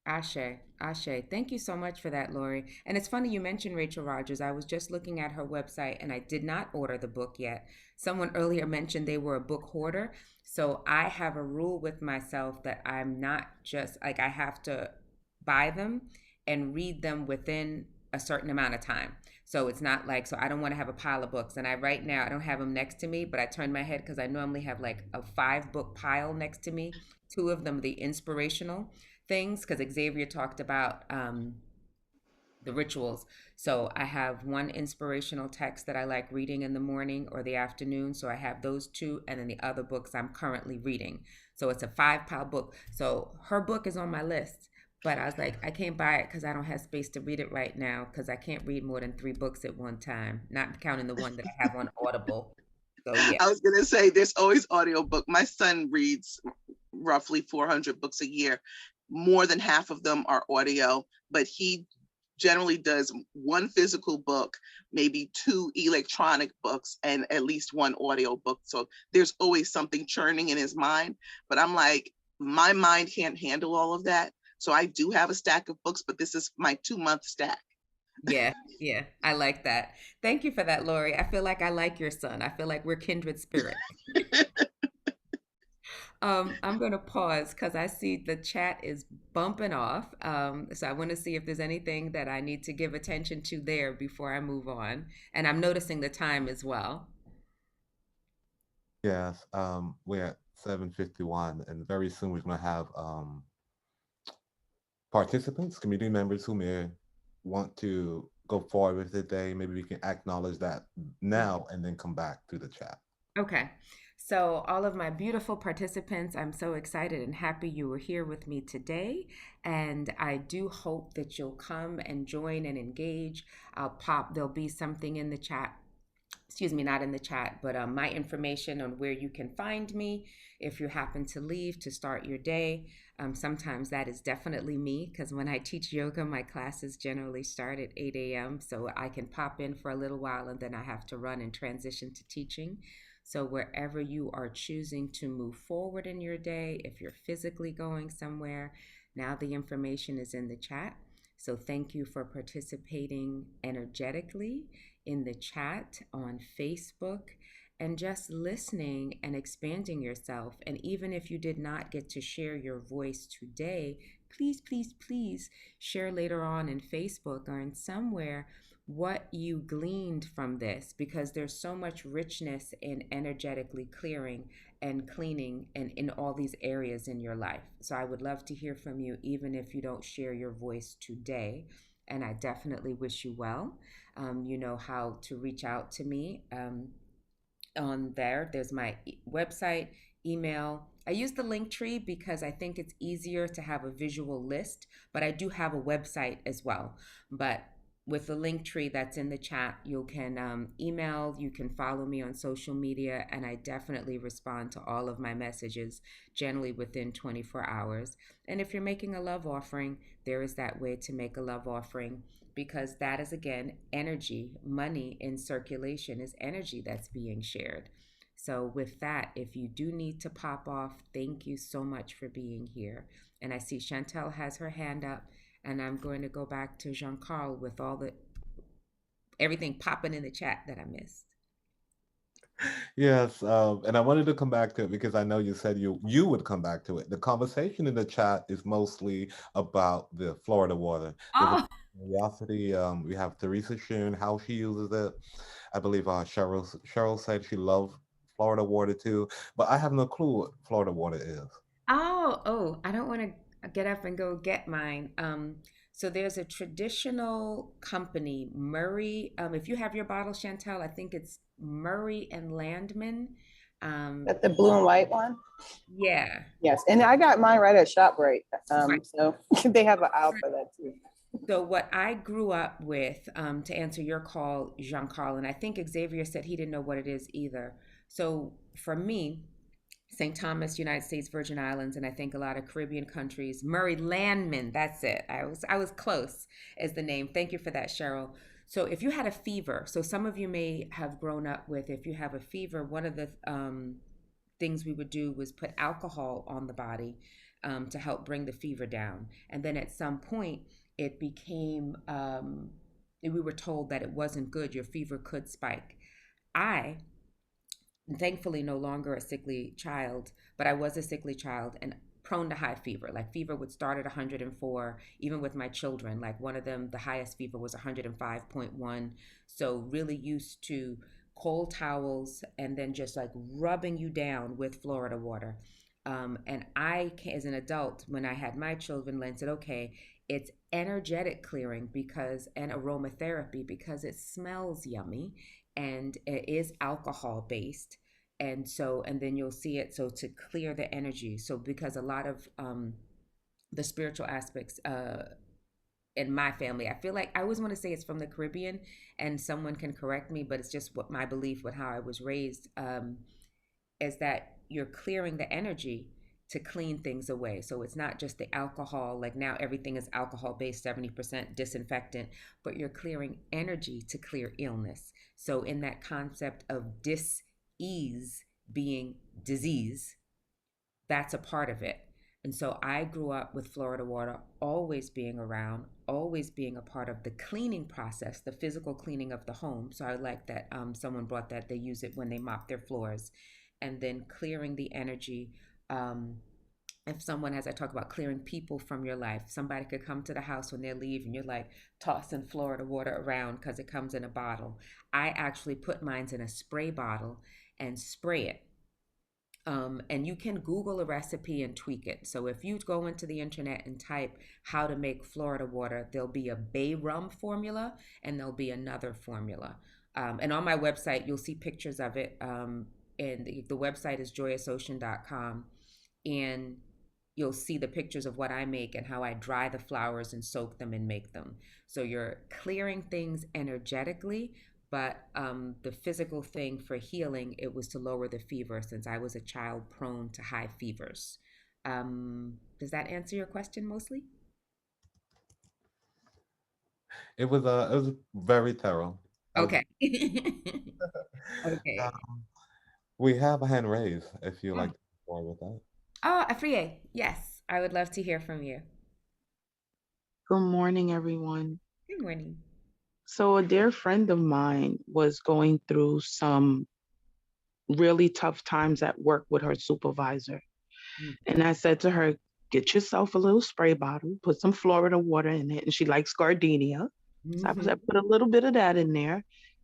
Ashe, Ashe. Thank you so much for that, Lori. And it's funny you mentioned Rachel Rogers. I was just looking at her website and I did not order the book yet. Someone earlier mentioned they were a book hoarder. So I have a rule with myself that I'm not just like, I have to buy them and read them within a certain amount of time. So it's not like, so I don't want to have a pile of books. And right now, I don't have them next to me, but I turn my head because I normally have like a 5 book pile next to me. Two of them, the inspirational things, because Xavier talked about the rituals. So I have one inspirational text that I like reading in the morning or the afternoon. So I have those two, and then the other books I'm currently reading. So it's a 5 pile book. So her book is on my list. But I was like, I can't buy it because I don't have space to read it right now because I can't read more than 3 books at one time, not counting the one that I have on Audible. So yeah. I was going to say there's always audiobook. My son reads roughly 400 books a year. More than half of them are audio, but he generally does one physical book, maybe 2 electronic books, and at least 1 audio book. So there's always something churning in his mind. But I'm like, my mind can't handle all of that. So I do have a stack of books, but this is my 2-month stack. Yeah, yeah, I like that. Thank you for that, Lori. I feel like I like your son. I feel like we're kindred spirit. I'm going to pause because I see the chat is bumping off. So I want to see if there's anything that I need to give attention to there before I move on. And I'm noticing the time as well. Yes, we're at 7:51, and very soon we're going to have participants, community members who may want to go forward with the day. Maybe we can acknowledge that now and then come back to the chat. Okay. So, all of my beautiful participants, I'm so excited and happy you were here with me today. And I do hope that you'll come and join and engage. There'll be something in the chat, excuse me, not in the chat, but my information on where you can find me if you happen to leave to start your day. Sometimes that is definitely me because when I teach yoga, my classes generally start at 8 a.m. So I can pop in for a little while and then I have to run and transition to teaching. So wherever you are choosing to move forward in your day, if you're physically going somewhere, now the information is in the chat. So thank you for participating energetically in the chat on Facebook and just listening and expanding yourself. And even if you did not get to share your voice today, please, please, please share later on in Facebook or in somewhere what you gleaned from this, because there's so much richness in energetically clearing and cleaning and in all these areas in your life. So I would love to hear from you, even if you don't share your voice today. And I definitely wish you well. You know how to reach out to me on there. There's my website, email. I use the link tree because I think it's easier to have a visual list, but I do have a website as well. But with the link tree that's in the chat, you can email, you can follow me on social media, and I definitely respond to all of my messages, generally within 24 hours. And if you're making a love offering, there is that way to make a love offering, because that is, again, energy. Money in circulation is energy that's being shared. So with that, if you do need to pop off, thank you so much for being here. And I see Chantel has her hand up, and I'm going to go back to Jean-Carl with everything popping in the chat that I missed. Yes, and I wanted to come back to it because I know you said you would come back to it. The conversation in the chat is mostly about the Florida water. There's a curiosity. We have Teresa sharing how she uses it. I believe Cheryl said she loves Florida water too, but I have no clue what Florida water is. I don't want to get up and go get mine. So there's a traditional company, Murray. If you have your bottle, Chantel, I think it's Murray and Landman. That's the blue and white one. Yeah. Yes, and I got mine right at ShopRite. Right. So they have an aisle for that too. So what I grew up with, to answer your call, Jean-Carl, and I think Xavier said he didn't know what it is either. So for me, St. Thomas, United States Virgin Islands, and I think a lot of Caribbean countries. Murray Landman, that's it. I was close as the name. Thank you for that, Cheryl. So if you had a fever, so some of you may have grown up with, if you have a fever, one of the things we would do was put alcohol on the body to help bring the fever down. And then at some point, it became, we were told that it wasn't good. Your fever could spike. I thankfully no longer a sickly child, but I was a sickly child and prone to high fever. Like fever would start at 104, even with my children. Like one of them, the highest fever was 105.1. So really used to cold towels and then just like rubbing you down with Florida water. And as an adult, when I had my children, Len said, okay, it's energetic clearing because, and aromatherapy because it smells yummy and it is alcohol based. And so, and then you'll see it. So to clear the energy. So because a lot of the spiritual aspects in my family, I feel like I always want to say it's from the Caribbean, and someone can correct me, but it's just what my belief with how I was raised, is that you're clearing the energy to clean things away. So it's not just the alcohol, like now everything is alcohol based, 70% disinfectant, but you're clearing energy to clear illness. So in that concept of dis-ease being disease, that's a part of it. And so I grew up with Florida water always being around, always being a part of the cleaning process, the physical cleaning of the home. So I like that someone brought that, they use it when they mop their floors. And then clearing the energy. If someone, as I talk about clearing people from your life, somebody could come to the house when they leave and you're like tossing Florida water around because it comes in a bottle. I actually put mine in a spray bottle and spray it. And you can Google a recipe and tweak it. So if you go into the internet and type how to make Florida water, there'll be a bay rum formula and there'll be another formula. And on my website, you'll see pictures of it. And the website is joyousocean.com. And you'll see the pictures of what I make and how I dry the flowers and soak them and make them. So you're clearing things energetically, but the physical thing for healing, it was to lower the fever since I was a child prone to high fevers. Does that answer your question mostly? It was very thorough. Okay. Okay. We have a hand raised if you like to go forward with that. Oh, Afriye, yes, I would love to hear from you. Good morning, everyone. Good morning. So, a dear friend of mine was going through some really tough times at work with her supervisor. And I said to her, get yourself a little spray bottle, put some Florida water in it. And she likes gardenia. So I said, put a little bit of that in there.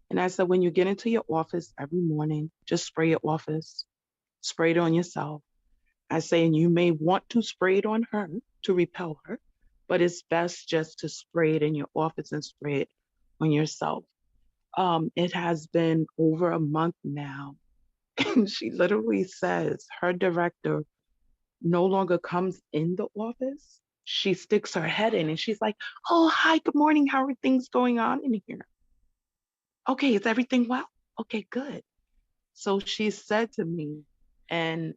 And I said, when you get into your office every morning, just spray your office, spray it on yourself. I say, and you may want to spray it on her to repel her, but it's best just to spray it in your office and spray it on yourself. It has been over a month now. And she literally says her director no longer comes in the office. She sticks her head in and she's like, oh, hi, good morning. How are things going on in here? Okay, is everything well? Okay, good. So she said to me, and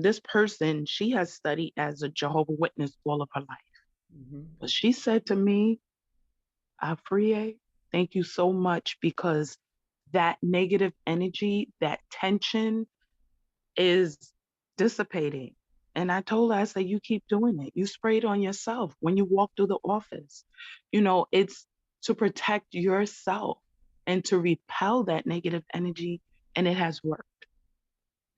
this person, she has studied as a Jehovah's Witness all of her life. But she said to me, Afriye, thank you so much because that negative energy, that tension is dissipating. And I told her, I said, you keep doing it. You spray it on yourself when you walk through the office. You know, it's to protect yourself and to repel that negative energy. And it has worked.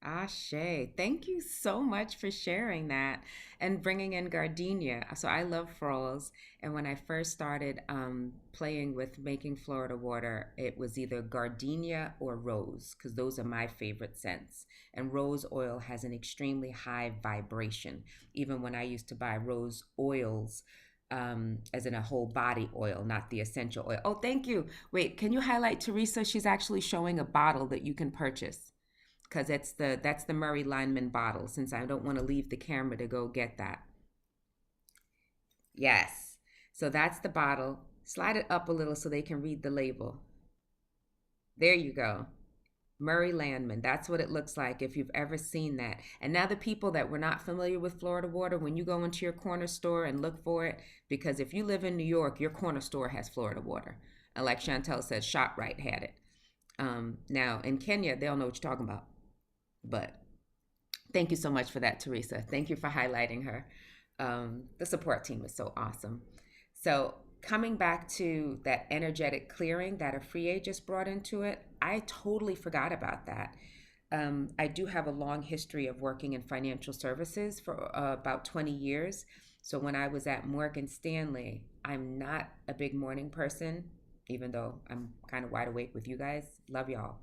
Ashe, thank you so much for sharing that and bringing in gardenia. So I love frogs, and when I first started playing with making Florida water, it was either gardenia or rose because those are my favorite scents. And rose oil has an extremely high vibration. Even when I used to buy rose oils, as in a whole body oil, not the essential oil. Oh, thank you. Wait, can you highlight Teresa? She's actually showing a bottle that you can purchase because that's the Murray Lineman bottle. Since I don't want to leave the camera to go get that. Yes. So that's the bottle. Slide it up a little so they can read the label. There you go. Murray Landman. That's what it looks like if you've ever seen that. And now the people that were not familiar with Florida water, when you go into your corner store and look for it, because if you live in New York, your corner store has Florida water. And like Chantel said, ShopRite had it. Now in Kenya, they don't know what you're talking about. But thank you so much for that, Teresa. Thank you for highlighting her. The support team is so awesome. So coming back to that energetic clearing that Afriye just brought into it, I totally forgot about that. I do have a long history of working in financial services for about 20 years. So when I was at Morgan Stanley, I'm not a big morning person, even though I'm kind of wide awake with you guys. Love y'all.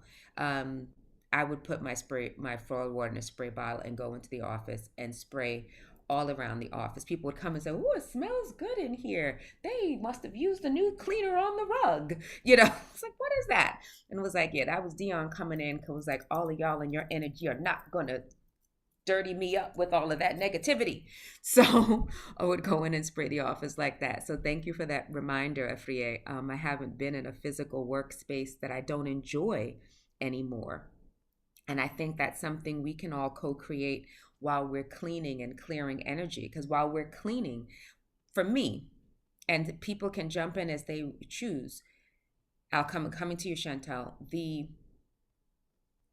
I would put my Florida water in a spray bottle and go into the office and spray all around the office. People would come and say, "Oh, it smells good in here. They must have used a new cleaner on the rug." It's like, what is that? And it was like, yeah, that was Dionne coming in. Cause it was like, all of y'all and your energy are not gonna dirty me up with all of that negativity. So I would go in and spray the office like that. So thank you for that reminder, Afriye. I haven't been in a physical workspace that I don't enjoy anymore. And I think that's something we can all co-create while we're cleaning and clearing energy. Because while we're cleaning, for me, and people can jump in as they choose, coming to you, Chantel, the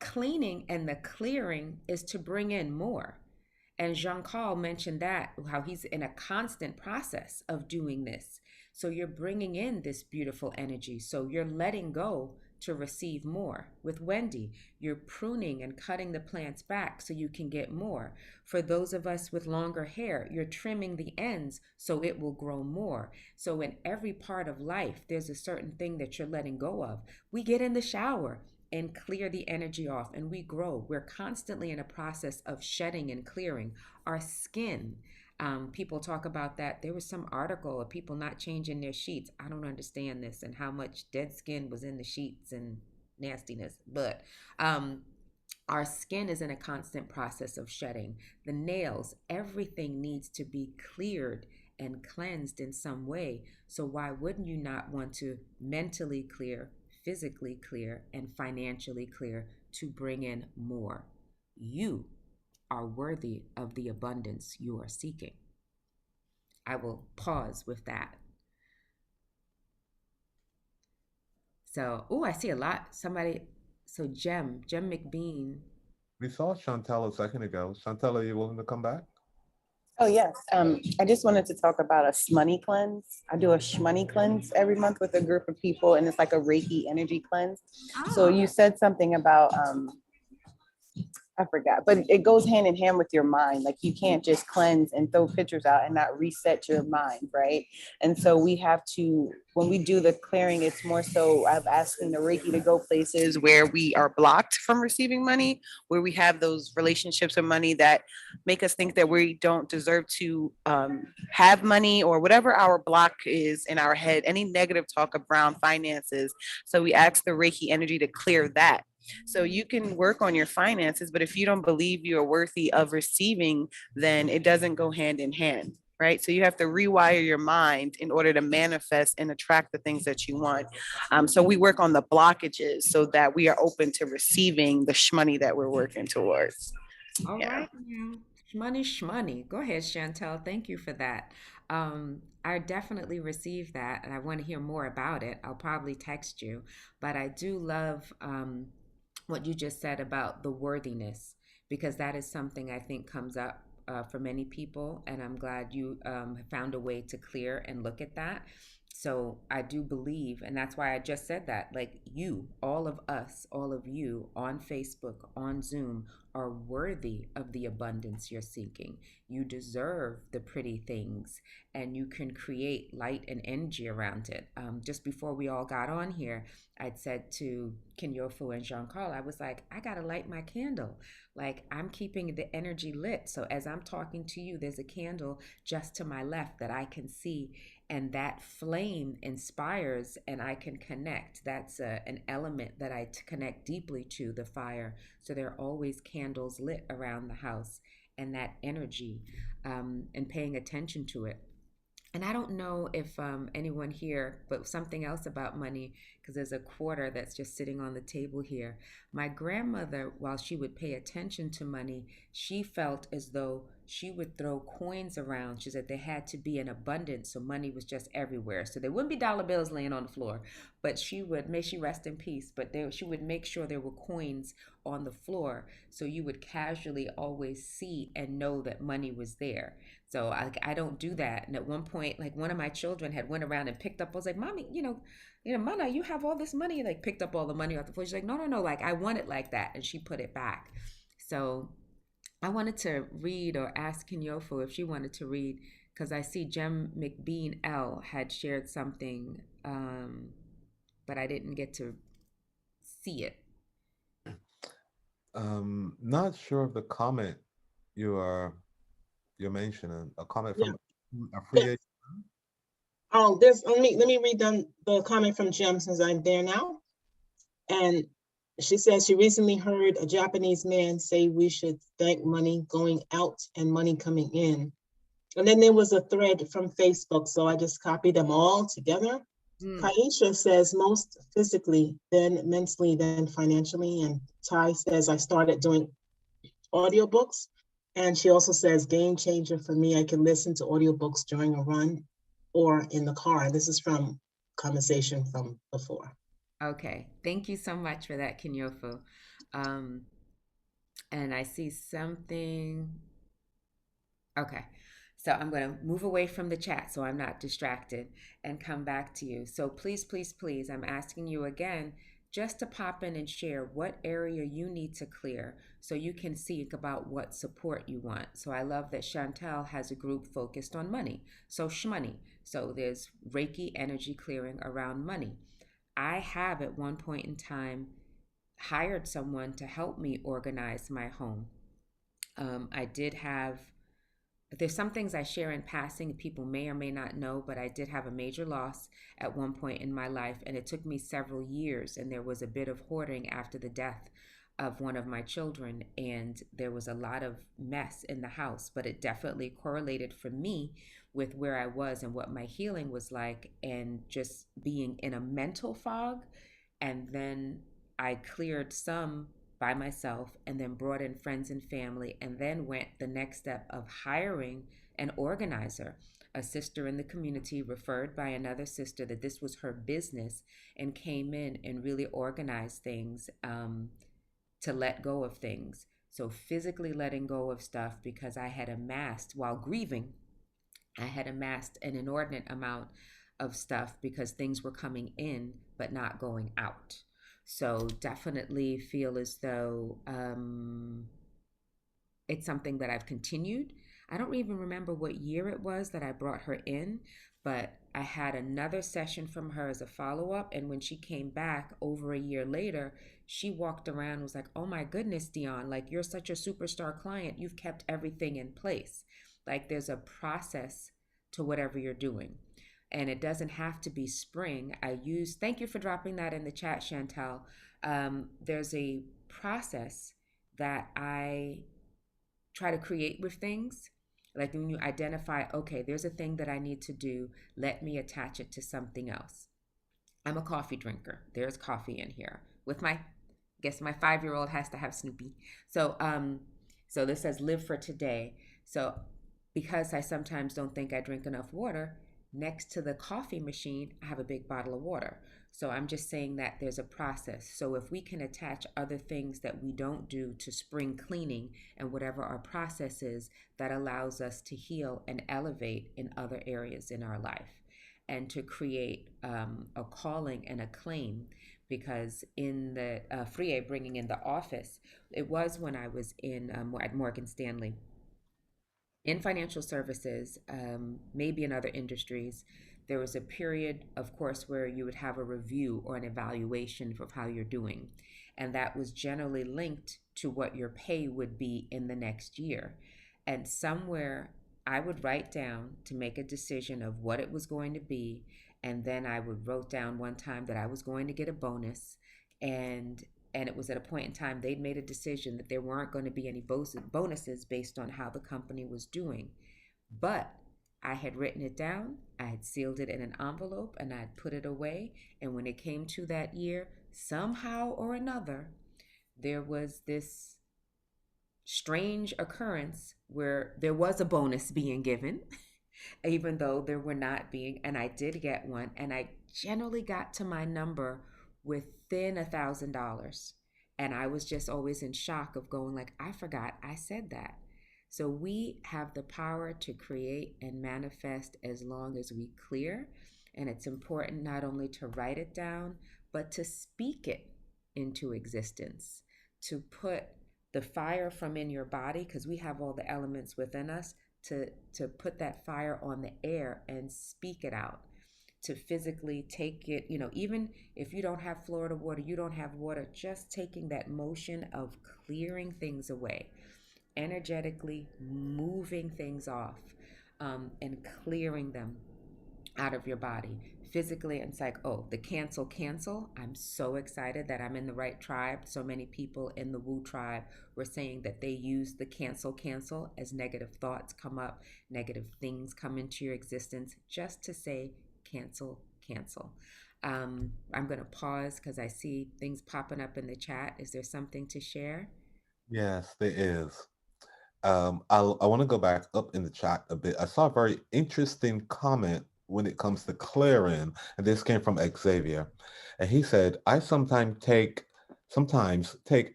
cleaning and the clearing is to bring in more. And Jean-Paul mentioned that, how he's in a constant process of doing this. So you're bringing in this beautiful energy. So you're letting go to receive more. With Wendy, you're pruning and cutting the plants back so you can get more. For those of us with longer hair, you're trimming the ends so it will grow more. So in every part of life, there's a certain thing that you're letting go of. We get in the shower and clear the energy off and we grow. We're constantly in a process of shedding and clearing. Our skin, people talk about that. There was some article of people not changing their sheets. I don't understand this and how much dead skin was in the sheets and nastiness. But our skin is in a constant process of shedding. The nails, everything needs to be cleared and cleansed in some way. So why wouldn't you not want to mentally clear, physically clear, and financially clear to bring in more? You are worthy of the abundance you are seeking. I will pause with that. So, I see a lot. So Jem McBean. We saw Chantel a second ago. Chantel, are you willing to come back? Oh, yes. I just wanted to talk about a shmoney cleanse. I do a shmoney cleanse every month with a group of people, and it's like a Reiki energy cleanse. So you said something about I forgot, but it goes hand in hand with your mind. Like you can't just cleanse and throw pictures out and not reset your mind, right? And so we have to, when we do the clearing, it's more so of asking the Reiki to go places where we are blocked from receiving money, where we have those relationships with money that make us think that we don't deserve to have money, or whatever our block is in our head, any negative talk around finances. So we ask the Reiki energy to clear that. So you can work on your finances, but if you don't believe you are worthy of receiving, then it doesn't go hand in hand, right? So you have to rewire your mind in order to manifest and attract the things that you want. So we work on the blockages so that we are open to receiving the shmoney that we're working towards. All right, now. Shmoney. Go ahead, Chantel. Thank you for that. I definitely received that, and I want to hear more about it. I'll probably text you, but I do love what you just said about the worthiness, because that is something I think comes up for many people, and I'm glad you found a way to clear and look at that. So I do believe, and that's why I just said that, like you, all of us, all of you on Facebook, on Zoom, are worthy of the abundance you're seeking. You deserve the pretty things, and you can create light and energy around it. Just before we all got on here, I'd said to Kinyofu and Jean Carl, I was like, I gotta light my candle. Like, I'm keeping the energy lit. So as I'm talking to you, there's a candle just to my left that I can see, and that flame inspires and I can connect. That's an element that I connect deeply to, the fire. So there are always candles lit around the house, and that energy, and paying attention to it. And I don't know if anyone here, but something else about money, because there's a quarter that's just sitting on the table here. My grandmother, while she would pay attention to money, she felt as though she would throw coins around. She said they had to be in abundance, so money was just everywhere. So there wouldn't be dollar bills laying on the floor, but she would, may she rest in peace, but there, she would make sure there were coins on the floor, so you would casually always see and know that money was there. So I don't do that. And at one point, like one of my children had went around and picked up. I was like, "Mommy, Mana, you have all this money." Like picked up all the money off the floor. She's like, "No, no, no. Like I want it like that," and she put it back. So I wanted to read or ask Kinyofu if she wanted to read, because I see Jem McBean L had shared something, but I didn't get to see it. Not sure of the comment you are you're mentioning. A comment Yeah. from a free Yes. agent. Oh, there's let me read down the comment from Jem since I'm there now. And she says she recently heard a Japanese man say we should thank money going out and money coming in. And then there was a thread from Facebook, so I just copied them all together. Kaisha says most physically, then mentally, then financially. And Ty says I started doing audiobooks. And she also says game changer for me. I can listen to audiobooks during a run or in the car. And this is from conversation from before. Okay, thank you so much for that, Kinyofu. Um, and I see something. Okay. So I'm going to move away from the chat so I'm not distracted and come back to you. So please, please, please, I'm asking you again just to pop in and share what area you need to clear so you can think about what support you want. So I love that Chantel has a group focused on money. So shmoney. So there's Reiki energy clearing around money. I have at one point in time hired someone to help me organize my home. I did have There's some things I share in passing people may or may not know, but I did have a major loss at one point in my life, and it took me several years, and there was a bit of hoarding after the death of one of my children, and there was a lot of mess in the house, but it definitely correlated for me with where I was and what my healing was like, and just being in a mental fog. And then I cleared some by myself and then brought in friends and family, and then went the next step of hiring an organizer, a sister in the community referred by another sister that this was her business, and came in and really organized things, to let go of things. So physically letting go of stuff, because I had amassed, while grieving, I had amassed an inordinate amount of stuff because things were coming in but not going out. So definitely feel as though it's something that I've continued. I don't even remember what year it was that I brought her in, but I had another session from her as a follow up. And when she came back over a year later, she walked around and was like, "Oh my goodness, Dionne, like you're such a superstar client. You've kept everything in place." Like there's a process to whatever you're doing. And it doesn't have to be spring. Thank you for dropping that in the chat, Chantel. There's a process that I try to create with things. Like when you identify, okay, there's a thing that I need to do, let me attach it to something else. I'm a coffee drinker. There's coffee in here. With my, I guess my 5-year-old has to have Snoopy. So this says live for today. So because I sometimes don't think I drink enough water, next to the coffee machine, I have a big bottle of water. So I'm just saying that there's a process. So if we can attach other things that we don't do to spring cleaning and whatever our process is, that allows us to heal and elevate in other areas in our life. and to create a calling and a claim. Because in the Frie, bringing in the office, it was when I was in at Morgan Stanley in financial services, maybe in other industries, there was a period, of course, where you would have a review or an evaluation of how you're doing. And that was generally linked to what your pay would be in the next year. And somewhere I would write down to make a decision of what it was going to be. And then I would wrote down one time that I was going to get a bonus. And and it was at a point in time they'd made a decision that there weren't going to be any bonuses based on how the company was doing. But I had written it down, I had sealed it in an envelope, and I had put it away. And when it came to that year, somehow or another, there was this strange occurrence where there was a bonus being given, even though there were not being, and I did get one, and I generally got to my number within $1,000. And I was just always in shock of going like, I forgot I said that. So we have the power to create and manifest as long as we clear. And it's important not only to write it down, but to speak it into existence, to put the fire from in your body, because we have all the elements within us, to put that fire on the air and speak it out, to physically take it, even if you don't have Florida water, you don't have water, just taking that motion of clearing things away, energetically moving things off, and clearing them out of your body physically. And it's like, oh, the cancel. I'm so excited that I'm in the right tribe. So many people in the Wu tribe were saying that they use the cancel as negative thoughts come up, negative things come into your existence, just to say cancel. I'm going to pause because I see things popping up in the chat. Is there something to share? Yes, there is. I want to go back up in the chat a bit. I saw a very interesting comment when it comes to clearing, and this came from Xavier, and he said, "I sometimes take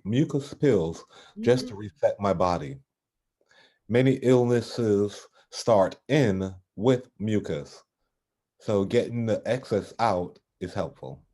mucus pills just to reset my body. Many illnesses start in with mucus, so getting the excess out is helpful."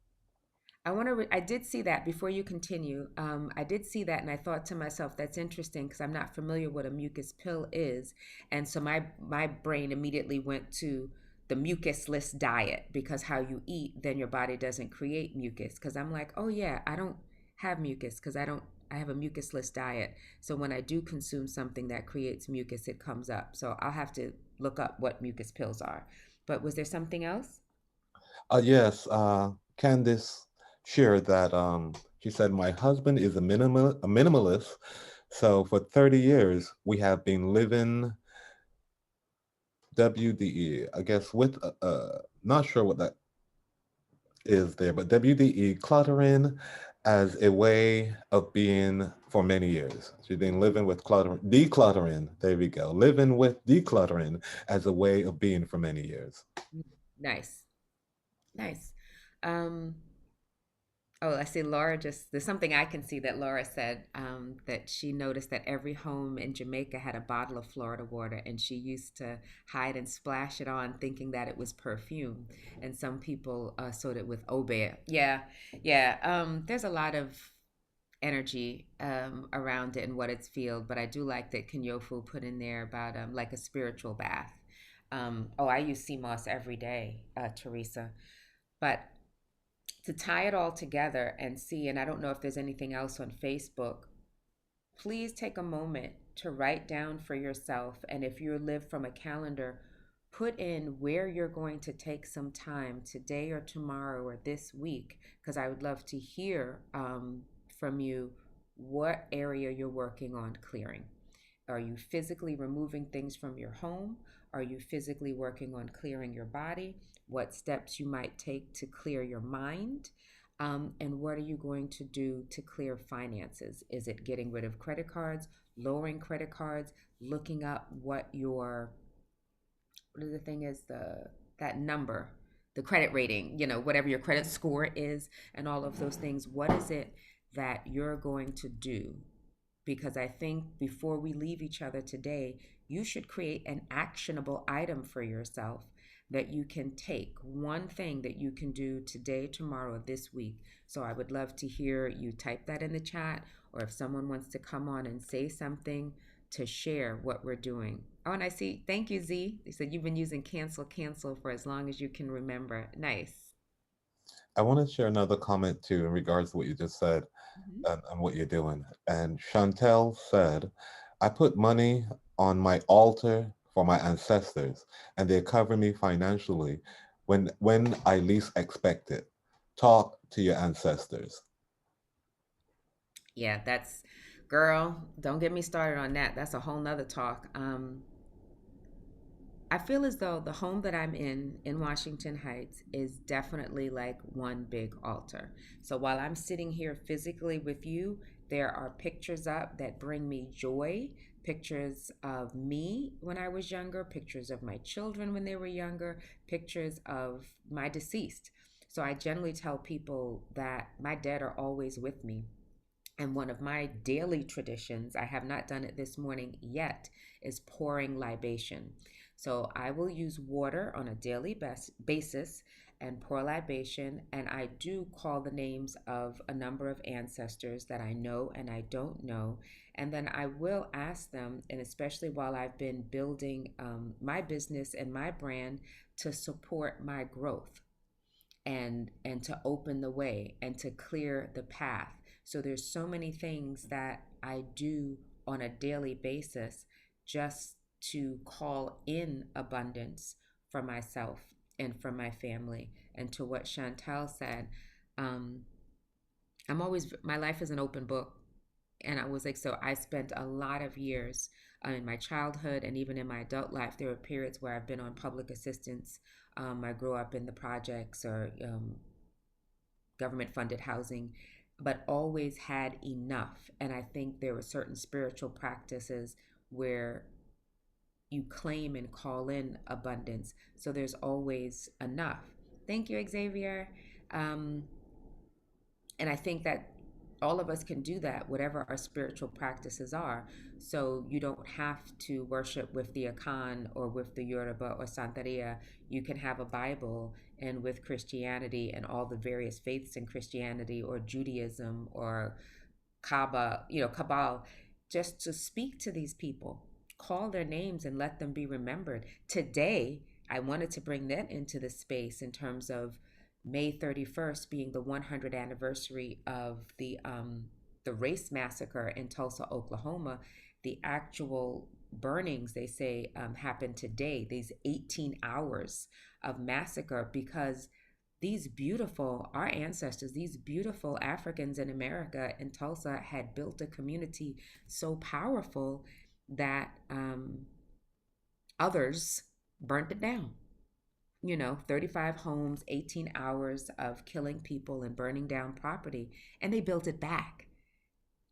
I did see that before you continue. I did see that, and I thought to myself, that's interesting because I'm not familiar what a mucus pill is. And so my brain immediately went to the mucusless diet, because how you eat, then your body doesn't create mucus. Because I'm like, oh yeah, I don't have mucus because I have a mucusless diet. So when I do consume something that creates mucus, it comes up. So I'll have to look up what mucus pills are. But was there something else? Yes, Candice shared that she said, "My husband is a minimalist, so for 30 years we have been living WDE, I guess with not sure what that is there, but WDE cluttering as a way of being for many years. She's been living with decluttering, there we go, living with decluttering as a way of being for many years." Nice. Um, Oh, I see Laura there's something I can see that Laura said, that she noticed that every home in Jamaica had a bottle of Florida water, and she used to hide and splash it on thinking that it was perfume. And some people sewed it with obeah. Yeah. There's a lot of energy around it and what it's filled, but I do like that Kenyofu put in there about like a spiritual bath. I use sea moss every day, Teresa. But to tie it all together and see, and I don't know if there's anything else on Facebook, please take a moment to write down for yourself. And if you live from a calendar, put in where you're going to take some time today or tomorrow or this week, because I would love to hear from you what area you're working on clearing. Are you physically removing things from your home? Are you physically working on clearing your body? What steps you might take to clear your mind? And what are you going to do to clear finances? Is it getting rid of credit cards, lowering credit cards, looking up what the thing is, that number, the credit rating, whatever your credit score is, and all of those things. What is it that you're going to do? Because I think before we leave each other today, you should create an actionable item for yourself that you can take, one thing that you can do today, tomorrow, this week. So I would love to hear you type that in the chat, or if someone wants to come on and say something to share what we're doing. Oh, and I see, thank you, Z. You said you've been using cancel for as long as you can remember. Nice. I want to share another comment too in regards to what you just said and what you're doing. And Chantel said, I put money on my altar for my ancestors, and they cover me financially when I least expect it. Talk to your ancestors. Yeah, that's, girl, don't get me started on that. That's a whole nother talk. I feel as though the home that I'm in Washington Heights is definitely like one big altar. So while I'm sitting here physically with you, there are pictures up that bring me joy, pictures of me when I was younger, pictures of my children when they were younger, pictures of my deceased. So I generally tell people that my dead are always with me. And one of my daily traditions, I have not done it this morning yet, is pouring libation. So I will use water on a daily basis and pour libation. And I do call the names of a number of ancestors that I know and I don't know. And then I will ask them, and especially while I've been building my business and my brand, to support my growth and to open the way and to clear the path. So there's so many things that I do on a daily basis just to call in abundance for myself and for my family. And to what Chantel said, um, my life is an open book. And I was like, so I spent a lot of years in my childhood and even in my adult life. There were periods where I've been on public assistance. I grew up in the projects or government funded housing, but always had enough. And I think there were certain spiritual practices where you claim and call in abundance. So there's always enough. Thank you, Xavier. Um, and I think that all of us can do that, whatever our spiritual practices are. So you don't have to worship with the Akan or with the Yoruba or Santeria. You can have a Bible, and with Christianity and all the various faiths in Christianity or Judaism or Kaaba, Kabal, just to speak to these people, call their names and let them be remembered. Today, I wanted to bring that into the space in terms of May 31st being the 100th anniversary of the race massacre in Tulsa, Oklahoma. The actual burnings, they say, happened today, these 18 hours of massacre, because our ancestors, these beautiful Africans in America in Tulsa had built a community so powerful that others burnt it down. 35 homes, 18 hours of killing people and burning down property, and they built it back.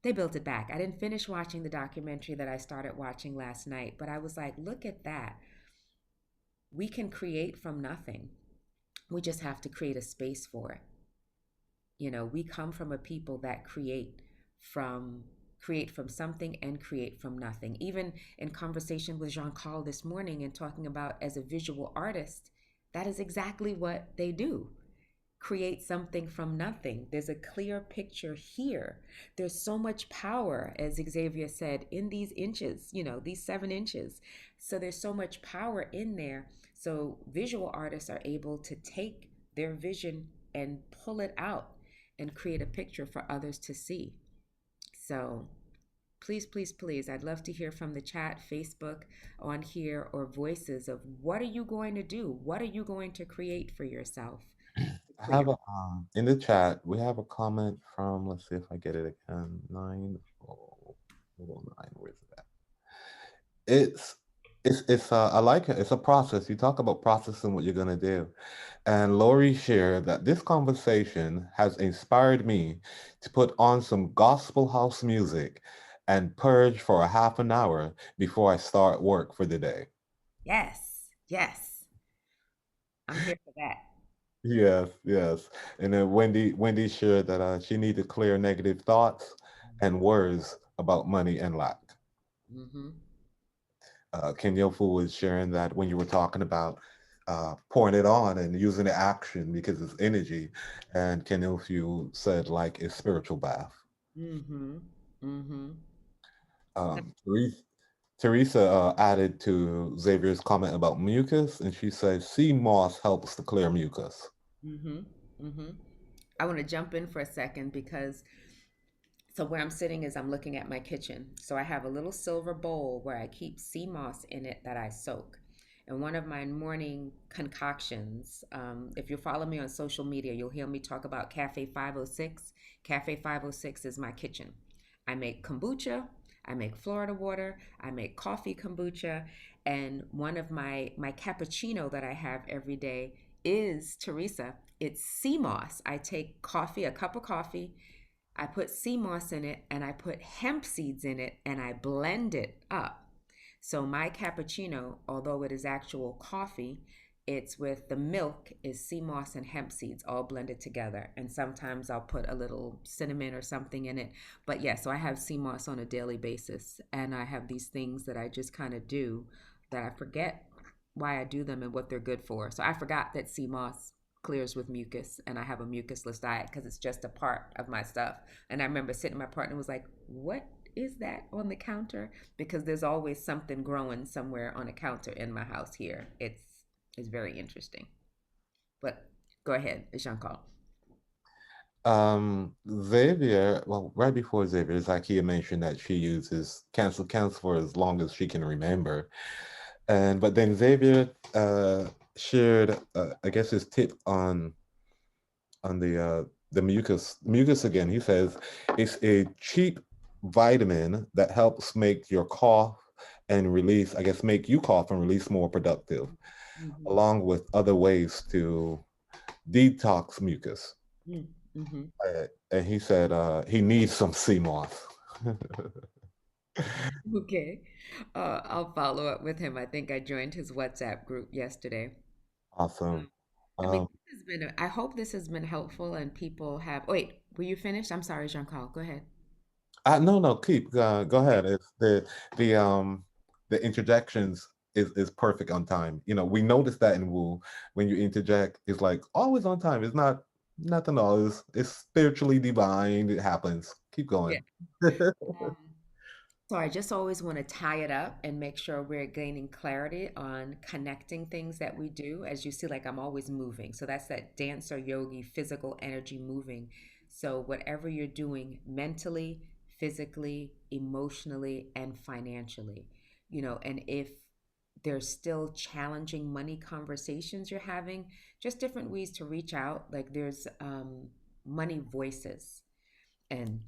They built it back. I didn't finish watching the documentary that I started watching last night, but I was like, look at that. We can create from nothing. We just have to create a space for it. We come from a people that from create from something and create from nothing. Even in conversation with Jean-Carl this morning and talking about as a visual artist, that is exactly what they do. Create something from nothing. There's a clear picture here. There's so much power, as Xavier said, in these inches, these 7 inches. So there's so much power in there. So visual artists are able to take their vision and pull it out and create a picture for others to see. So please, please, please, I'd love to hear from the chat, Facebook, on here, or voices of what are you going to do? What are you going to create for yourself? I have in the chat, we have a comment from, let's see if I get it again, 909, where's it at? I like it. It's a process. You talk about processing what you're going to do. And Lori shared that this conversation has inspired me to put on some gospel house music and purge for a half an hour before I start work for the day. Yes, yes. I'm here for that. Yes, yes. And then Wendy shared that she needed to clear negative thoughts and words about money and lack. Mm-hmm. Kim Yo-Fu was sharing that when you were talking about pouring it on and using the action because it's energy. And Ken you said like a spiritual bath. Mm-hmm. Mm-hmm. Teresa, Teresa added to Xavier's comment about mucus, and she said sea moss helps to clear mucus. Mm-hmm. Mm-hmm. I want to jump in for a second because so where I'm sitting is I'm looking at my kitchen. So I have a little silver bowl where I keep sea moss in it that I soak. And one of my morning concoctions, if you follow me on social media, you'll hear me talk about Cafe 506. Cafe 506 is my kitchen. I make kombucha, I make Florida water, I make coffee kombucha, and one of my cappuccino that I have every day is Teresa. It's sea moss. I take coffee, a cup of coffee, I put sea moss in it and I put hemp seeds in it and I blend it up. So my cappuccino, although it is actual coffee, it's with the milk is sea moss and hemp seeds all blended together. And sometimes I'll put a little cinnamon or something in it. But yeah, so I have sea moss on a daily basis. And I have these things that I just kind of do that I forget why I do them and what they're good for. So I forgot that sea moss clears with mucus and I have a mucusless diet because it's just a part of my stuff. And I remember sitting, my partner was like, "What is that on the counter?" Because there's always something growing somewhere on a counter in my house here. It's very interesting. But go ahead, Jean-Paul. Xavier, well, right before Xavier, Zakia mentioned that she uses cancel for as long as she can remember. And but then Xavier shared, I guess, his tip on the mucus again. He says it's a cheap vitamin that helps make your cough and release, I guess, make you cough and release more productive, Mm-hmm. along with other ways to detox mucus. Mm-hmm. And he said he needs some sea moss. Okay. I'll follow up with him. I think I joined his WhatsApp group yesterday. Awesome. I mean, Um, this has been, I hope this has been helpful and people have, oh, wait, were you finished? I'm sorry, Jean-Paul. Go ahead. no, no, keep go Okay. ahead. It's the the interjections is perfect on time. You know, we notice that in Wu when you interject, it's like always on time. It's not nothing else. It's spiritually divine. It happens. Keep Yeah. going. Um, So I just always want to tie it up and make sure we're gaining clarity on connecting things that we do. As you see, like I'm always moving. So that's that dancer yogi, physical energy moving. So whatever you're doing mentally, physically, emotionally, and financially, and if there's still challenging money conversations you're having, just different ways to reach out. Like there's money voices. And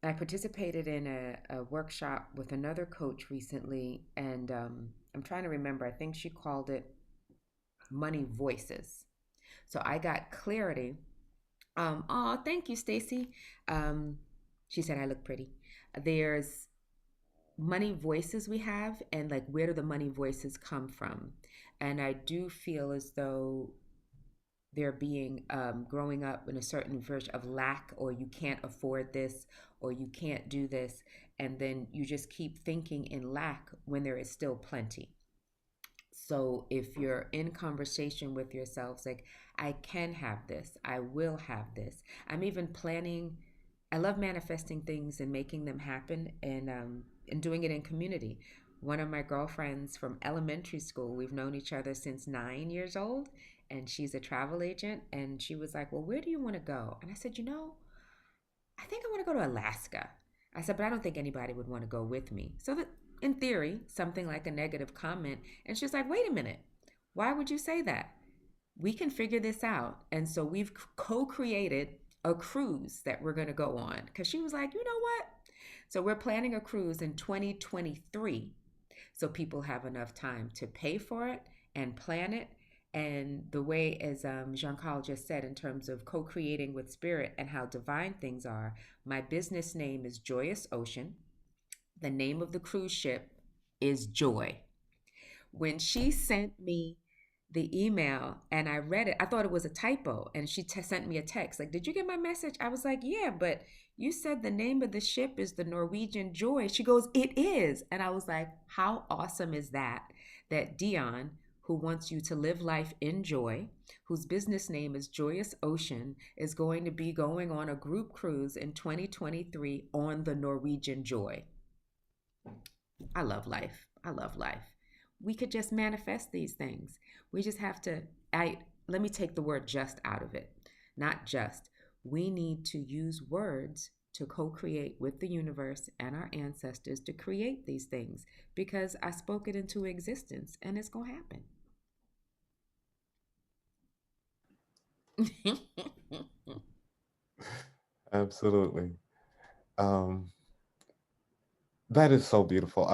I participated in a workshop with another coach recently, and I'm trying to remember. I think she called it Money Voices. So I got clarity. Oh, thank you, Stacy. Um, she said I look pretty. There's money voices we have, and like where do the money voices come from? And I do feel as though they're being growing up in a certain version of lack, or you can't afford this, or you can't do this, and then you just keep thinking in lack when there is still plenty. So if you're in conversation with yourselves, like, I can have this, I will have this. I'm even planning. I love manifesting things and making them happen, and doing it in community. One of my girlfriends from elementary school, we've known each other since 9 years old, and she's a travel agent. And she was like, "Well, where do you want to go?" And I said, I think I want to go to Alaska. I said, "But I don't think anybody would want to go with me." So that, in theory, something like a negative comment. And she's like, "Wait a minute. Why would you say that? We can figure this out." And so we've co-created a cruise that we're going to go on, because she was like, "You know what?" So we're planning a cruise in 2023, so people have enough time to pay for it and plan it. And the way, as Jean-Carl just said, in terms of co-creating with spirit and how divine things are, my business name is Joyous Ocean. The name of the cruise ship is Joy. When she sent me the email and I read it, I thought it was a typo. And she sent me a text like, "Did you get my message?" I was like, "Yeah, but you said the name of the ship is the Norwegian Joy." She goes, "It is." And I was like, how awesome is that? That Dionne, who wants you to live life in joy, whose business name is Joyous Ocean, is going to be going on a group cruise in 2023 on the Norwegian Joy. I love life. I love life. We could just manifest these things. We just have to, let me take the word just out of it. Not just. We need to use words to co-create with the universe and our ancestors to create these things, because I spoke it into existence and it's going to happen. Absolutely. Um, that is so beautiful.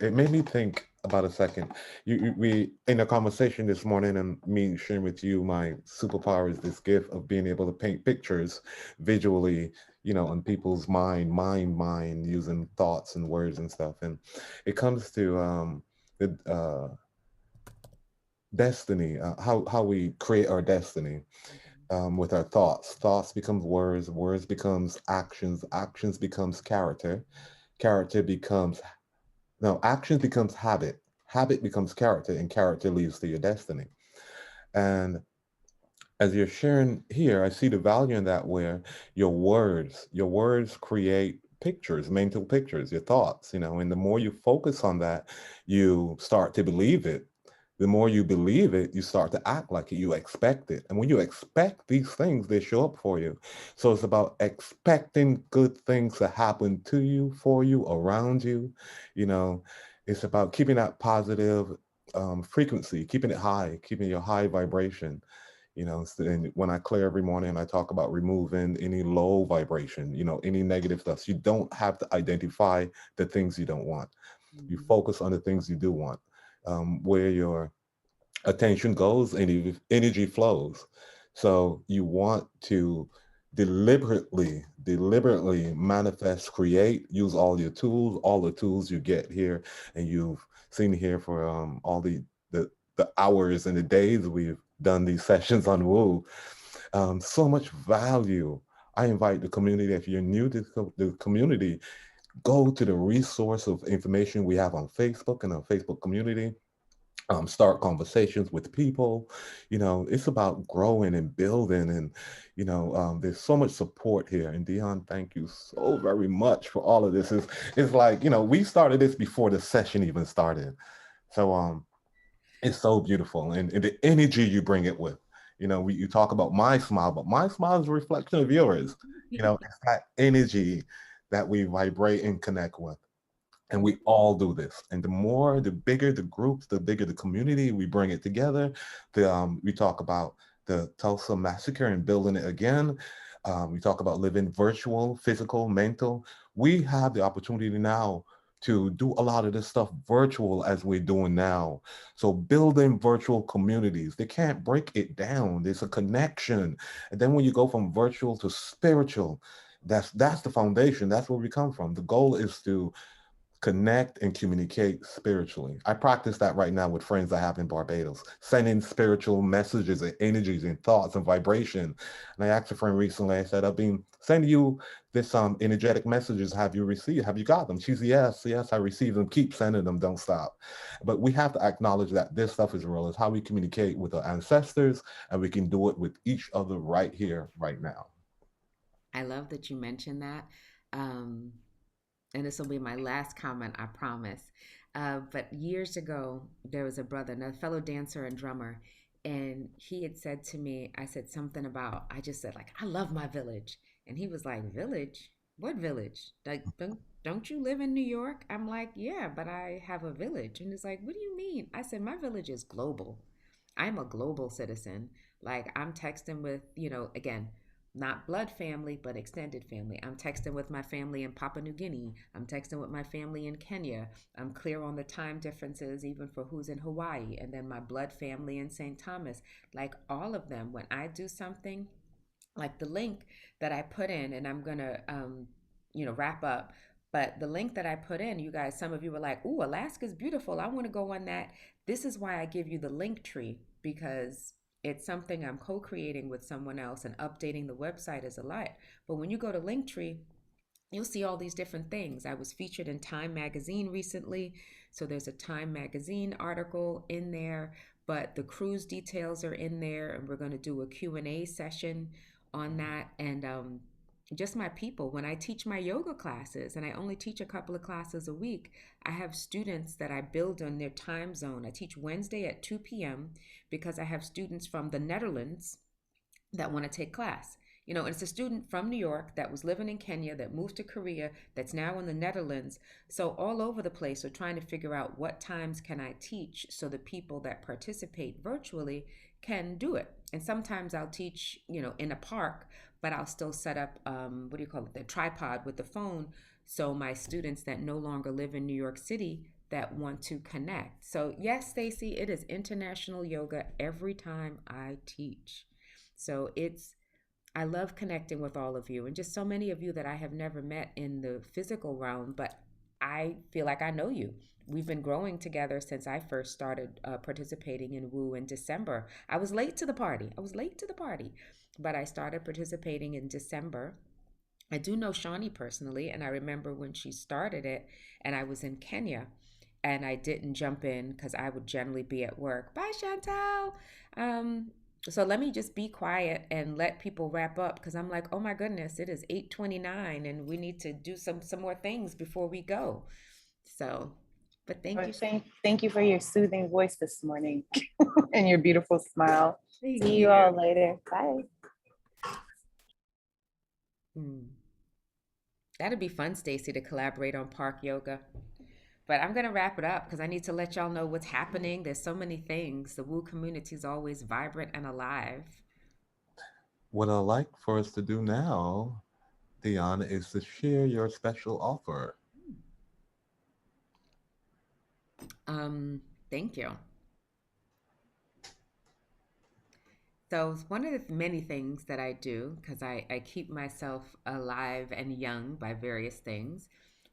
It made me think about a second. We in a conversation this morning, and me sharing with you my superpower is this gift of being able to paint pictures visually, on people's mind, using thoughts and words and stuff. And it comes to the destiny, how we create our destiny. With our thoughts. Thoughts becomes words, words becomes actions, actions becomes character, character becomes no, actions becomes habit, habit becomes character, and character leads to your destiny. And as you're sharing here, I see the value in that, where your words create pictures, mental pictures, your thoughts, and the more you focus on that, you start to believe it. The more you believe it, you start to act like it, you expect it. And when you expect these things, they show up for you. So it's about expecting good things to happen to you, for you, around you. You know, it's about keeping that positive frequency, keeping it high, keeping your high vibration. And when I clear every morning, I talk about removing any low vibration, any negative stuff. So you don't have to identify the things you don't want. You focus on the things you do want. Where your attention goes, energy flows. So you want to deliberately manifest, create, use all the tools you get here, and you've seen here for all the hours and the days we've done these sessions on Woo. So much value. I invite the community, if you're new to the community, go to the resource of information we have on Facebook and our Facebook community. Start conversations with people. It's about growing and building, and there's so much support here. And Dionne, thank you so very much for all of this. It's like, we started this before the session even started. So it's so beautiful, and the energy you bring it with. You talk about my smile, but my smile is a reflection of yours. It's that energy that we vibrate and connect with. And we all do this. And the bigger the groups, the bigger the community, we bring it together. We talk about the Tulsa massacre and building it again. We talk about living virtual, physical, mental. We have the opportunity now to do a lot of this stuff virtual as we're doing now. So building virtual communities, they can't break it down. There's a connection. And then when you go from virtual to spiritual, that's the foundation. That's where we come from. The goal is to connect and communicate spiritually. I practice that right now with friends I have in Barbados, sending spiritual messages and energies and thoughts and vibration. And I asked a friend recently, I said, I've been sending you this energetic messages. Have you received? Have you got them? She's, yes, I received them. Keep sending them. Don't stop. But we have to acknowledge that this stuff is real. It's how we communicate with our ancestors, and we can do it with each other right here, right now. I love that you mentioned that. And this will be my last comment, I promise. But years ago, there was a brother, a fellow dancer and drummer, and he had said to me, I said something about, I just said, like, I love my village. And he was like, village? What village? Like, don't you live in New York? I'm like, yeah, but I have a village. And he's like, what do you mean? I said, my village is global. I'm a global citizen. Like, I'm texting with, again, not blood family, but extended family. I'm texting with my family in Papua New Guinea. I'm texting with my family in Kenya. I'm clear on the time differences, even for who's in Hawaii. And then my blood family in St. Thomas. Like all of them, when I do something, like the link that I put in, and I'm going to, wrap up. But the link that I put in, you guys, some of you were like, ooh, Alaska's beautiful. I want to go on that. This is why I give you the link tree, because it's something I'm co-creating with someone else, and updating the website is a lot. But when you go to Linktree, you'll see all these different things. I was featured in Time Magazine recently, so there's a Time Magazine article in there, but the cruise details are in there, and we're going to do a Q&A session on that. And just my people, when I teach my yoga classes, and I only teach a couple of classes a week, I have students that I build on their time zone. I teach Wednesday at 2 p.m. because I have students from the Netherlands that want to take class. You know, it's a student from New York that was living in Kenya that moved to Korea that's now in the Netherlands. So all over the place are trying to figure out what times can I teach so the people that participate virtually can do it. And sometimes I'll teach, you know, in a park, but I'll still set up what do you call it, the tripod with the phone, so my students that no longer live in New York City that want to connect. So yes, Stacy, it is international yoga every time I teach. So I love connecting with all of you and just so many of you that I have never met in the physical realm, but I feel like I know you. We've been growing together since I first started participating in Woo in December. I was late to the party. I was late to the party, but I started participating in December. I do know Shawnee personally, and I remember when she started it, and I was in Kenya, and I didn't jump in because I would generally be at work. Bye, Chantal. Um, so let me just be quiet and let people wrap up because I'm like, oh my goodness, it is 8:29, and we need to do some more things before we go. So, but thank you. Thank you for your soothing voice this morning and your beautiful smile. Thank See you. you all later. Bye. That'd be fun, Stacy, to collaborate on park yoga. But I'm going to wrap it up because I need to let y'all know what's happening. There's so many things. The Woo community is always vibrant and alive. What I'd like for us to do now, Dionne, is to share your special offer. Thank you. So it's one of the many things that I do because I keep myself alive and young by various things,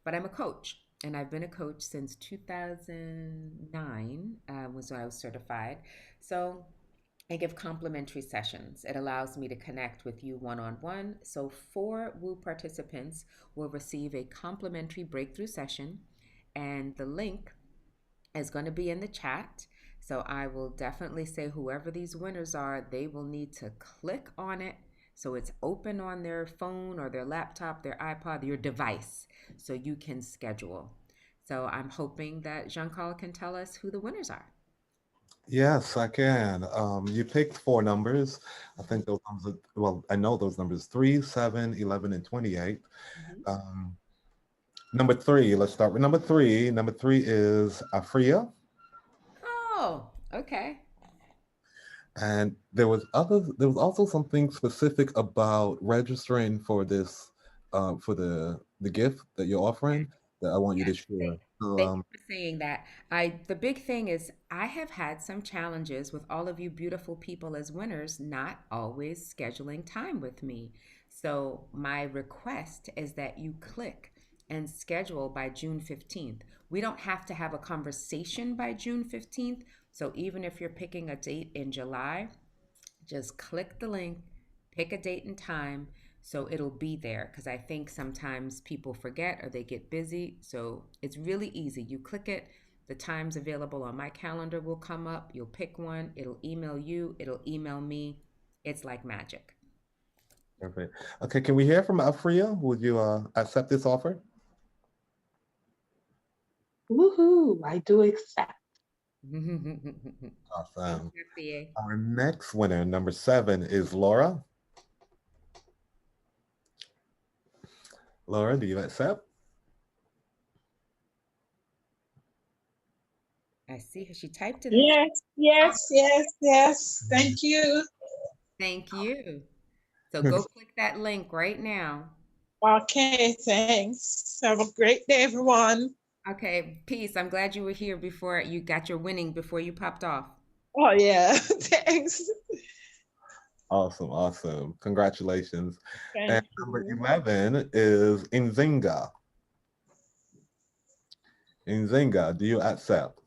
but I'm a coach. And I've been a coach since 2009 was when I was certified. So I give complimentary sessions. It allows me to connect with you one-on-one. So 4 Woo participants will receive a complimentary breakthrough session, and the link is going to be in the chat. So I will definitely say whoever these winners are, they will need to click on it. So it's open on their phone or their laptop, their iPod, your device, so you can schedule. So I'm hoping that Jean-Carl can tell us who the winners are. Yes, I can. You picked 4 numbers. I think those numbers, well, I know those numbers, 3, 7, 11, and 28. Number 3, let's start with number 3. Number 3 is Afria. Oh, okay. And there was also something specific about registering for this, for the gift that you're offering that I want you to share. So, Thank you for saying that. The big thing is I have had some challenges with all of you beautiful people as winners not always scheduling time with me. So my request is that you click and schedule by June 15th. We don't have to have a conversation by June 15th. So even if you're picking a date in July, just click the link, pick a date and time, so it'll be there because I think sometimes people forget or they get busy. So it's really easy. You click it, the times available on my calendar will come up. You'll pick one, it'll email you, it'll email me. It's like magic. perfect. Okay, can we hear from Afria? Would you accept this offer? Woohoo! I do accept. Awesome. Our next winner, number 7, is Laura. Laura, do you accept? I see her. She typed it. Yes. Thank you. Thank you. So go click that link right now. Okay, thanks. Have a great day, everyone. Okay, peace. I'm glad you were here before you got your winning before you popped off. Oh, yeah. Thanks. Awesome. Congratulations. Thank and you. number 11 is Nzinga. Nzinga, do you accept?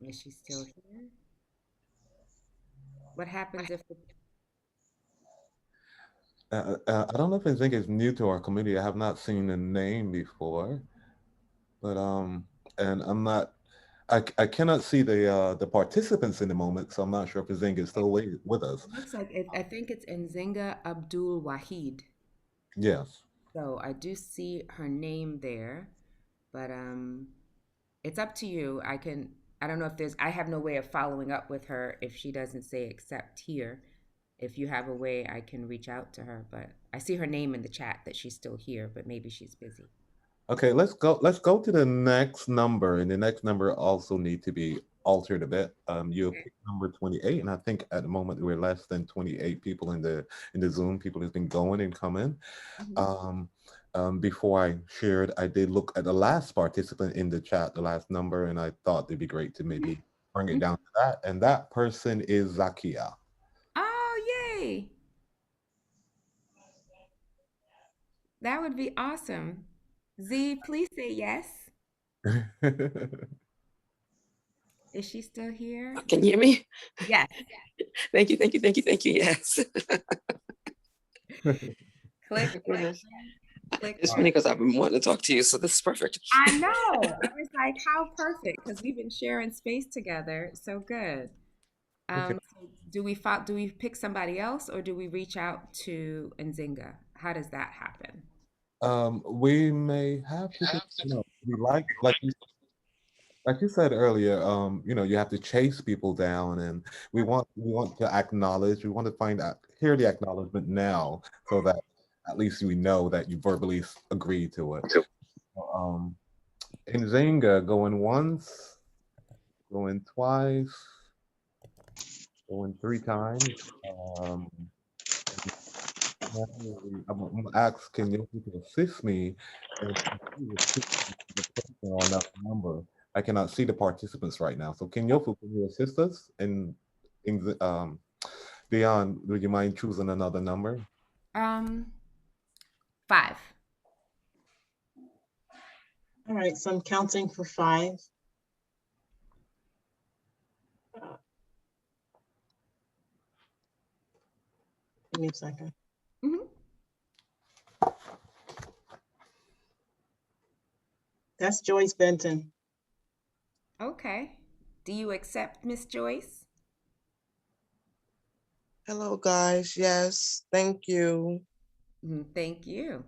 Is she still here? What happens if the I don't know if Nzinga is new to our community. I have not seen the name before, but and I'm not. I cannot see the participants in the moment, so I'm not sure if Nzinga is still with us. It looks like I think it's Nzinga Abdul Wahid. Yes. So I do see her name there, but it's up to you. I don't know if there's I have no way of following up with her if she doesn't say accept here. If you have a way, I can reach out to her, but I see her name in the chat that she's still here, but maybe she's busy. Okay, let's go. Let's go to the next number, and the next number also need to be altered a bit. You Okay. picked number 28, and I think at the moment we're less than 28 people in the Zoom. People have been going and coming. Mhm. Before I shared, I did look at the last participant in the chat, the last number, and I thought it'd be great to maybe bring it down to that. And that person is Zakia. Oh, yay! That would be awesome. Z, please say yes. Is she still here? Can you hear me? Yes. Thank you, thank you, thank you, thank you. Yes. Click, click, Goodness. click. It's funny because I've been wanting to talk to you, so this is perfect. I know. I was like, how perfect, because we've been sharing space together. So good. So do we pick somebody else or do we reach out to Nzinga? How does that happen? We may have to, we like you said earlier, you have to chase people down, and we want to acknowledge, we want to find out, hear the acknowledgement now, so that at least we know that you verbally agreed to it. Um, Nzinga going once, going twice, going three times. Um, I'm gonna ask, can you people assist me and the person on that number? I cannot see the participants right now. So can you assist us in the, Dionne, would you mind choosing another number? 5. All right, so I'm counting for 5. Give me a second. Mhm. That's Joyce Benton. Okay. Do you accept Miss Joyce? Hello, guys. Yes, thank you. Thank you.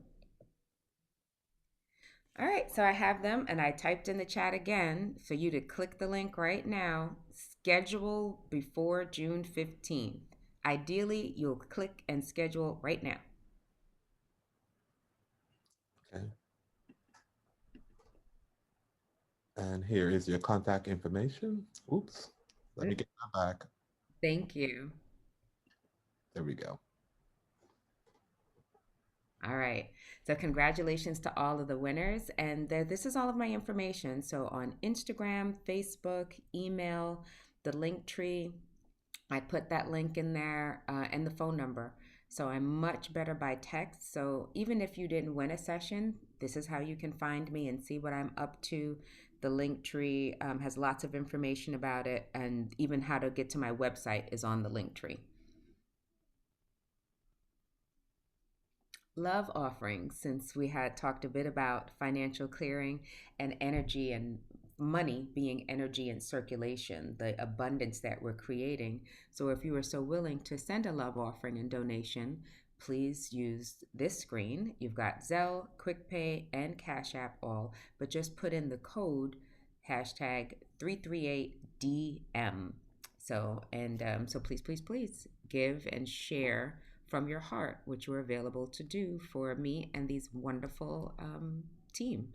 All right, so I have them and I typed in the chat again for you to click the link right now. Schedule before June 15th. Ideally, you'll click and schedule right now. Okay. And here is your contact information. Oops. Let me get that back. Thank you. There we go. All right. So congratulations to all of the winners. And this is all of my information. So on Instagram, Facebook, email, the link tree, I put that link in there and the phone number. So I'm much better by text. So even if you didn't win a session, this is how you can find me and see what I'm up to. The link tree has lots of information about it, and even how to get to my website is on the link tree. Love offerings, since we had talked a bit about financial clearing and energy and money being energy and circulation, the abundance that we're creating. So if you are so willing to send a love offering and donation, please use this screen. You've got Zelle, QuickPay, and Cash App all, but just put in the code hashtag 338DM. So please, please, please give and share from your heart, which you're available to do for me and these wonderful team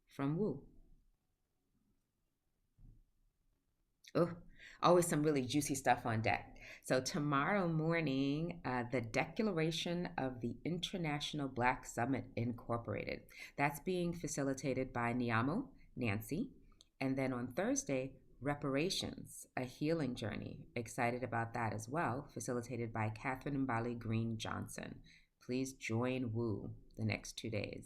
from Woo. Oh, always some really juicy stuff on deck. So tomorrow morning, the declaration of the International Black Summit Incorporated. That's being facilitated by Niamo, Nancy. And then on Thursday, reparations, a healing journey. Excited about that as well, facilitated by Catherine Mbali Green Johnson. Please join Woo the next 2 days.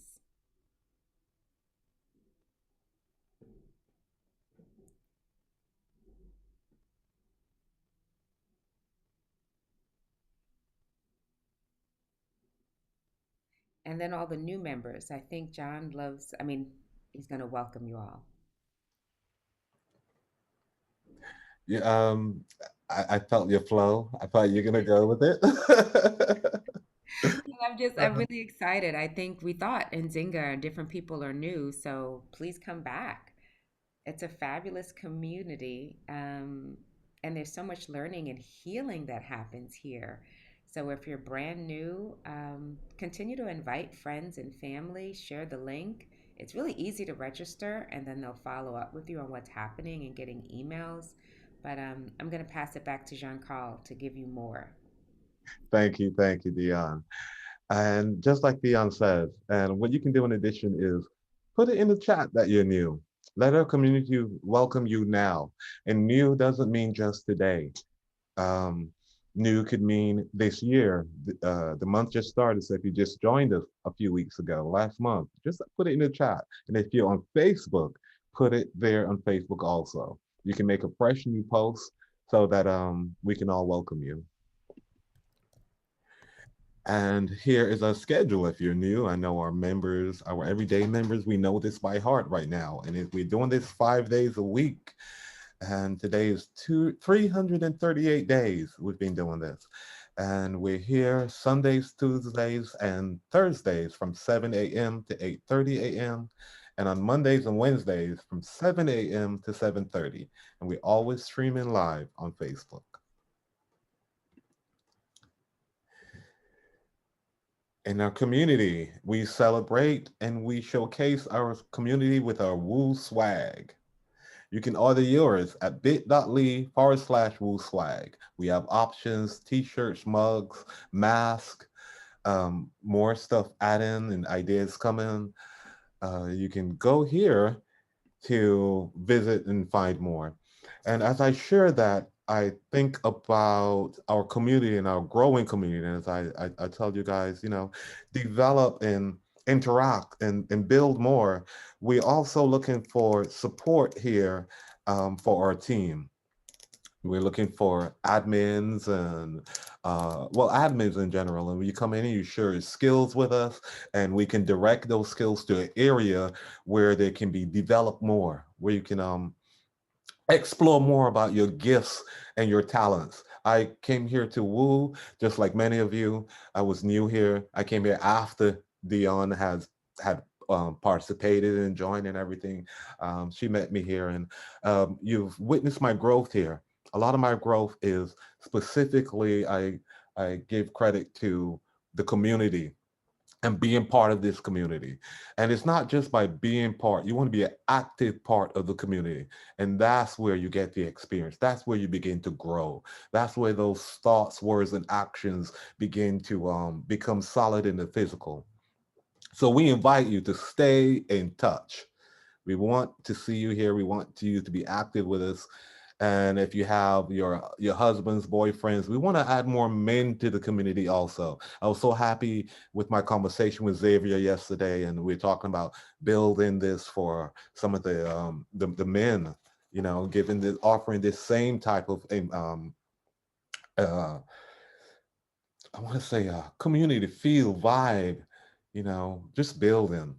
And then all the new members. I think John loves, I mean, he's going to welcome you all. Yeah, I felt your flow. I thought you're gonna go with it. I'm really excited. I think we thought Nzinga, different people are new, so please come back. It's a fabulous community, and there's so much learning and healing that happens here. So if you're brand new, continue to invite friends and family, share the link. It's really easy to register, and then they'll follow up with you on what's happening and getting emails. But I'm going to pass it back to Jean-Carl to give you more. Thank you, Dionne. And just like Dionne says, and what you can do in addition is put it in the chat that you're new. Let our community welcome you now. And new doesn't mean just today. Um, New could mean this year. The month just started, so if you just joined us a few weeks ago, last month, just put it in the chat. And if you're on Facebook, put it there on Facebook also. You can make a fresh new post so that we can all welcome you. And here is our schedule if you're new. I know our members, our everyday members, we know this by heart right now. And if we're doing this 5 days a week, and today is 338 days we've been doing this. And we're here Sundays, Tuesdays, and Thursdays from 7 a.m. to 8:30 a.m. And on Mondays and Wednesdays from 7 a.m. to 7:30. And we always streaming live on Facebook. In our community, we celebrate and we showcase our community with our Woo swag. You can order yours at bit.ly/Woo swag. We have options, t-shirts, mugs, masks, more stuff add-in and ideas coming. You can go here to visit and find more. And as I share that, I think about our community and our growing community. And as I tell you guys, develop and interact and build more. We're also looking for support here for our team. We're looking for admins and, admins in general. And when you come in and you share your skills with us, and we can direct those skills to an area where they can be developed more, where you can explore more about your gifts and your talents. I came here to Woo, just like many of you. I was new here. I came here after Dionne had participated and joined and everything. She met me here, and you've witnessed my growth here. A lot of my growth is specifically I give credit to the community and being part of this community. And it's not just by being part, you want to be an active part of the community. And that's where you get the experience. That's where you begin to grow. That's where those thoughts, words, and actions begin to become solid in the physical. So we invite you to stay in touch. We want to see you here. We want you to be active with us. And if you have your husbands, boyfriends, we want to add more men to the community also. I was so happy with my conversation with Xavier yesterday, and we are talking about building this for some of the men, giving this, offering this same type of I want to say community feel vibe, just building.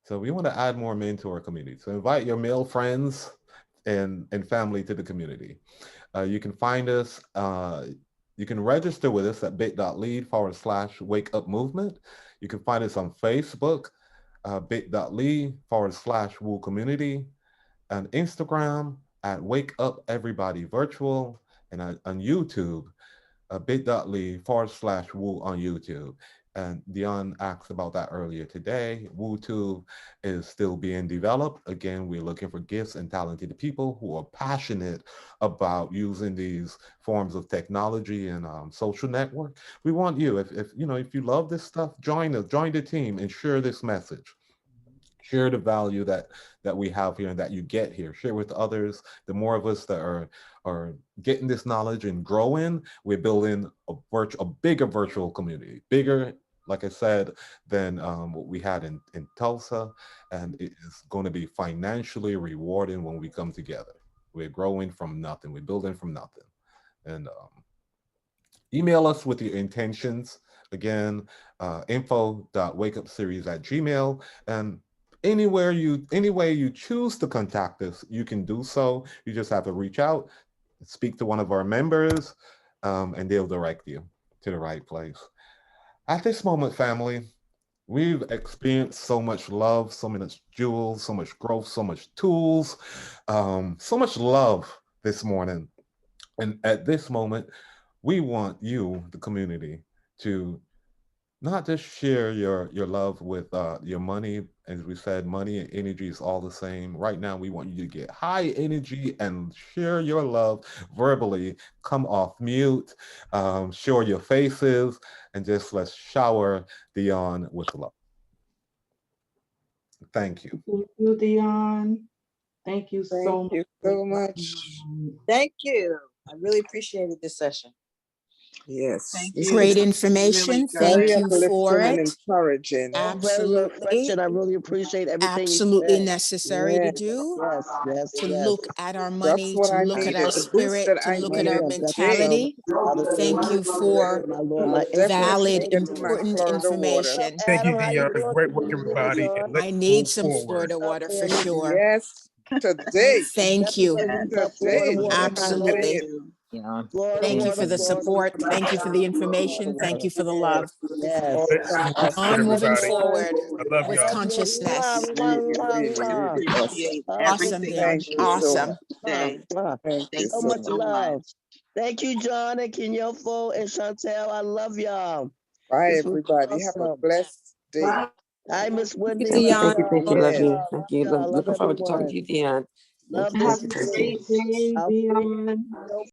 So we want to add more men to our community. So invite your male friends and family to the community. You can find us, you can register with us at bit.ly/wake up movement. You can find us on Facebook, bit.ly/Woo community, on Instagram at Wake Up Everybody Virtual, and on YouTube, bit.ly/Woo on YouTube. And Dionne asked about that earlier today. WooTube is still being developed. Again, we're looking for gifts and talented people who are passionate about using these forms of technology and social network. We want you, if you love this stuff, join us, join the team, and share this message. Share the value that we have here and that you get here. Share with others. The more of us that are getting this knowledge and growing, we're building a bigger virtual community, bigger, like I said, than what we had in Tulsa, and it is going to be financially rewarding when we come together. We're growing from nothing. We're building from nothing. And email us with your intentions Again, info.wakeupseries@gmail. And any way you choose to contact us, you can do so. You just have to reach out, speak to one of our members, and they'll direct you to the right place. At this moment, family, we've experienced so much love, so much jewels, so much growth, so much tools, so much love this morning. And at this moment, we want you, the community, to not just share your love with your money. As we said, money and energy is all the same. Right now, we want you to get high energy and share your love verbally. Come off mute, show your faces, and just let's shower Dionne with love. Thank you. Thank you, Dionne. Thank you so much. Thank you so much. Thank you. I really appreciated this session. Yes. Thank This you. was Great information. very Thank you for uplifting and it. encouraging. Very Absolutely. refreshing. I really appreciate everything you Absolutely said. necessary to Yes. do. Yes, To yes. look at our That's money, what to I look at our needed, the boost spirit, that to I look at our needed That's today. mentality. Other Thank you things, for my Lord, my Definitely valid, getting my important Florida water. What's up, information. Thank you, Adam? How you Dionne. doing? Great work, Good to see you, everybody. John. And let's I move need some forward. Florida water for Family. sure. Yes, today. Thank you. Definitely need some Florida Today. water, family. Absolutely. Florida Thank you for water, the Florida support. water, Thank you for the Florida information. Thank water. you for the Yes. love. Yes. Let's Awesome, move forward, awesome. On moving everybody. forward I love with y'all. consciousness. Really, really, Mwah. really awesome. Appreciate Awesome, everything Dion. Thank that you you so shared much. Awesome. today. Thank you Thank So you so much much. so much. love. Thank you, John and Kenyofo and Chantel. I love y'all. Bye, This was everybody. Have a awesome. blessed day. Hi, Miss Wendy. Thank you, Love thank you, y'all. thank you. Love Love Yes. you. y'all. Thank Love you. y'all. Love Looking forward to talking everyone. to you, Dionne. Thank Love you, this thank Have you, a thank space. you. great day, I'll see Dionne. you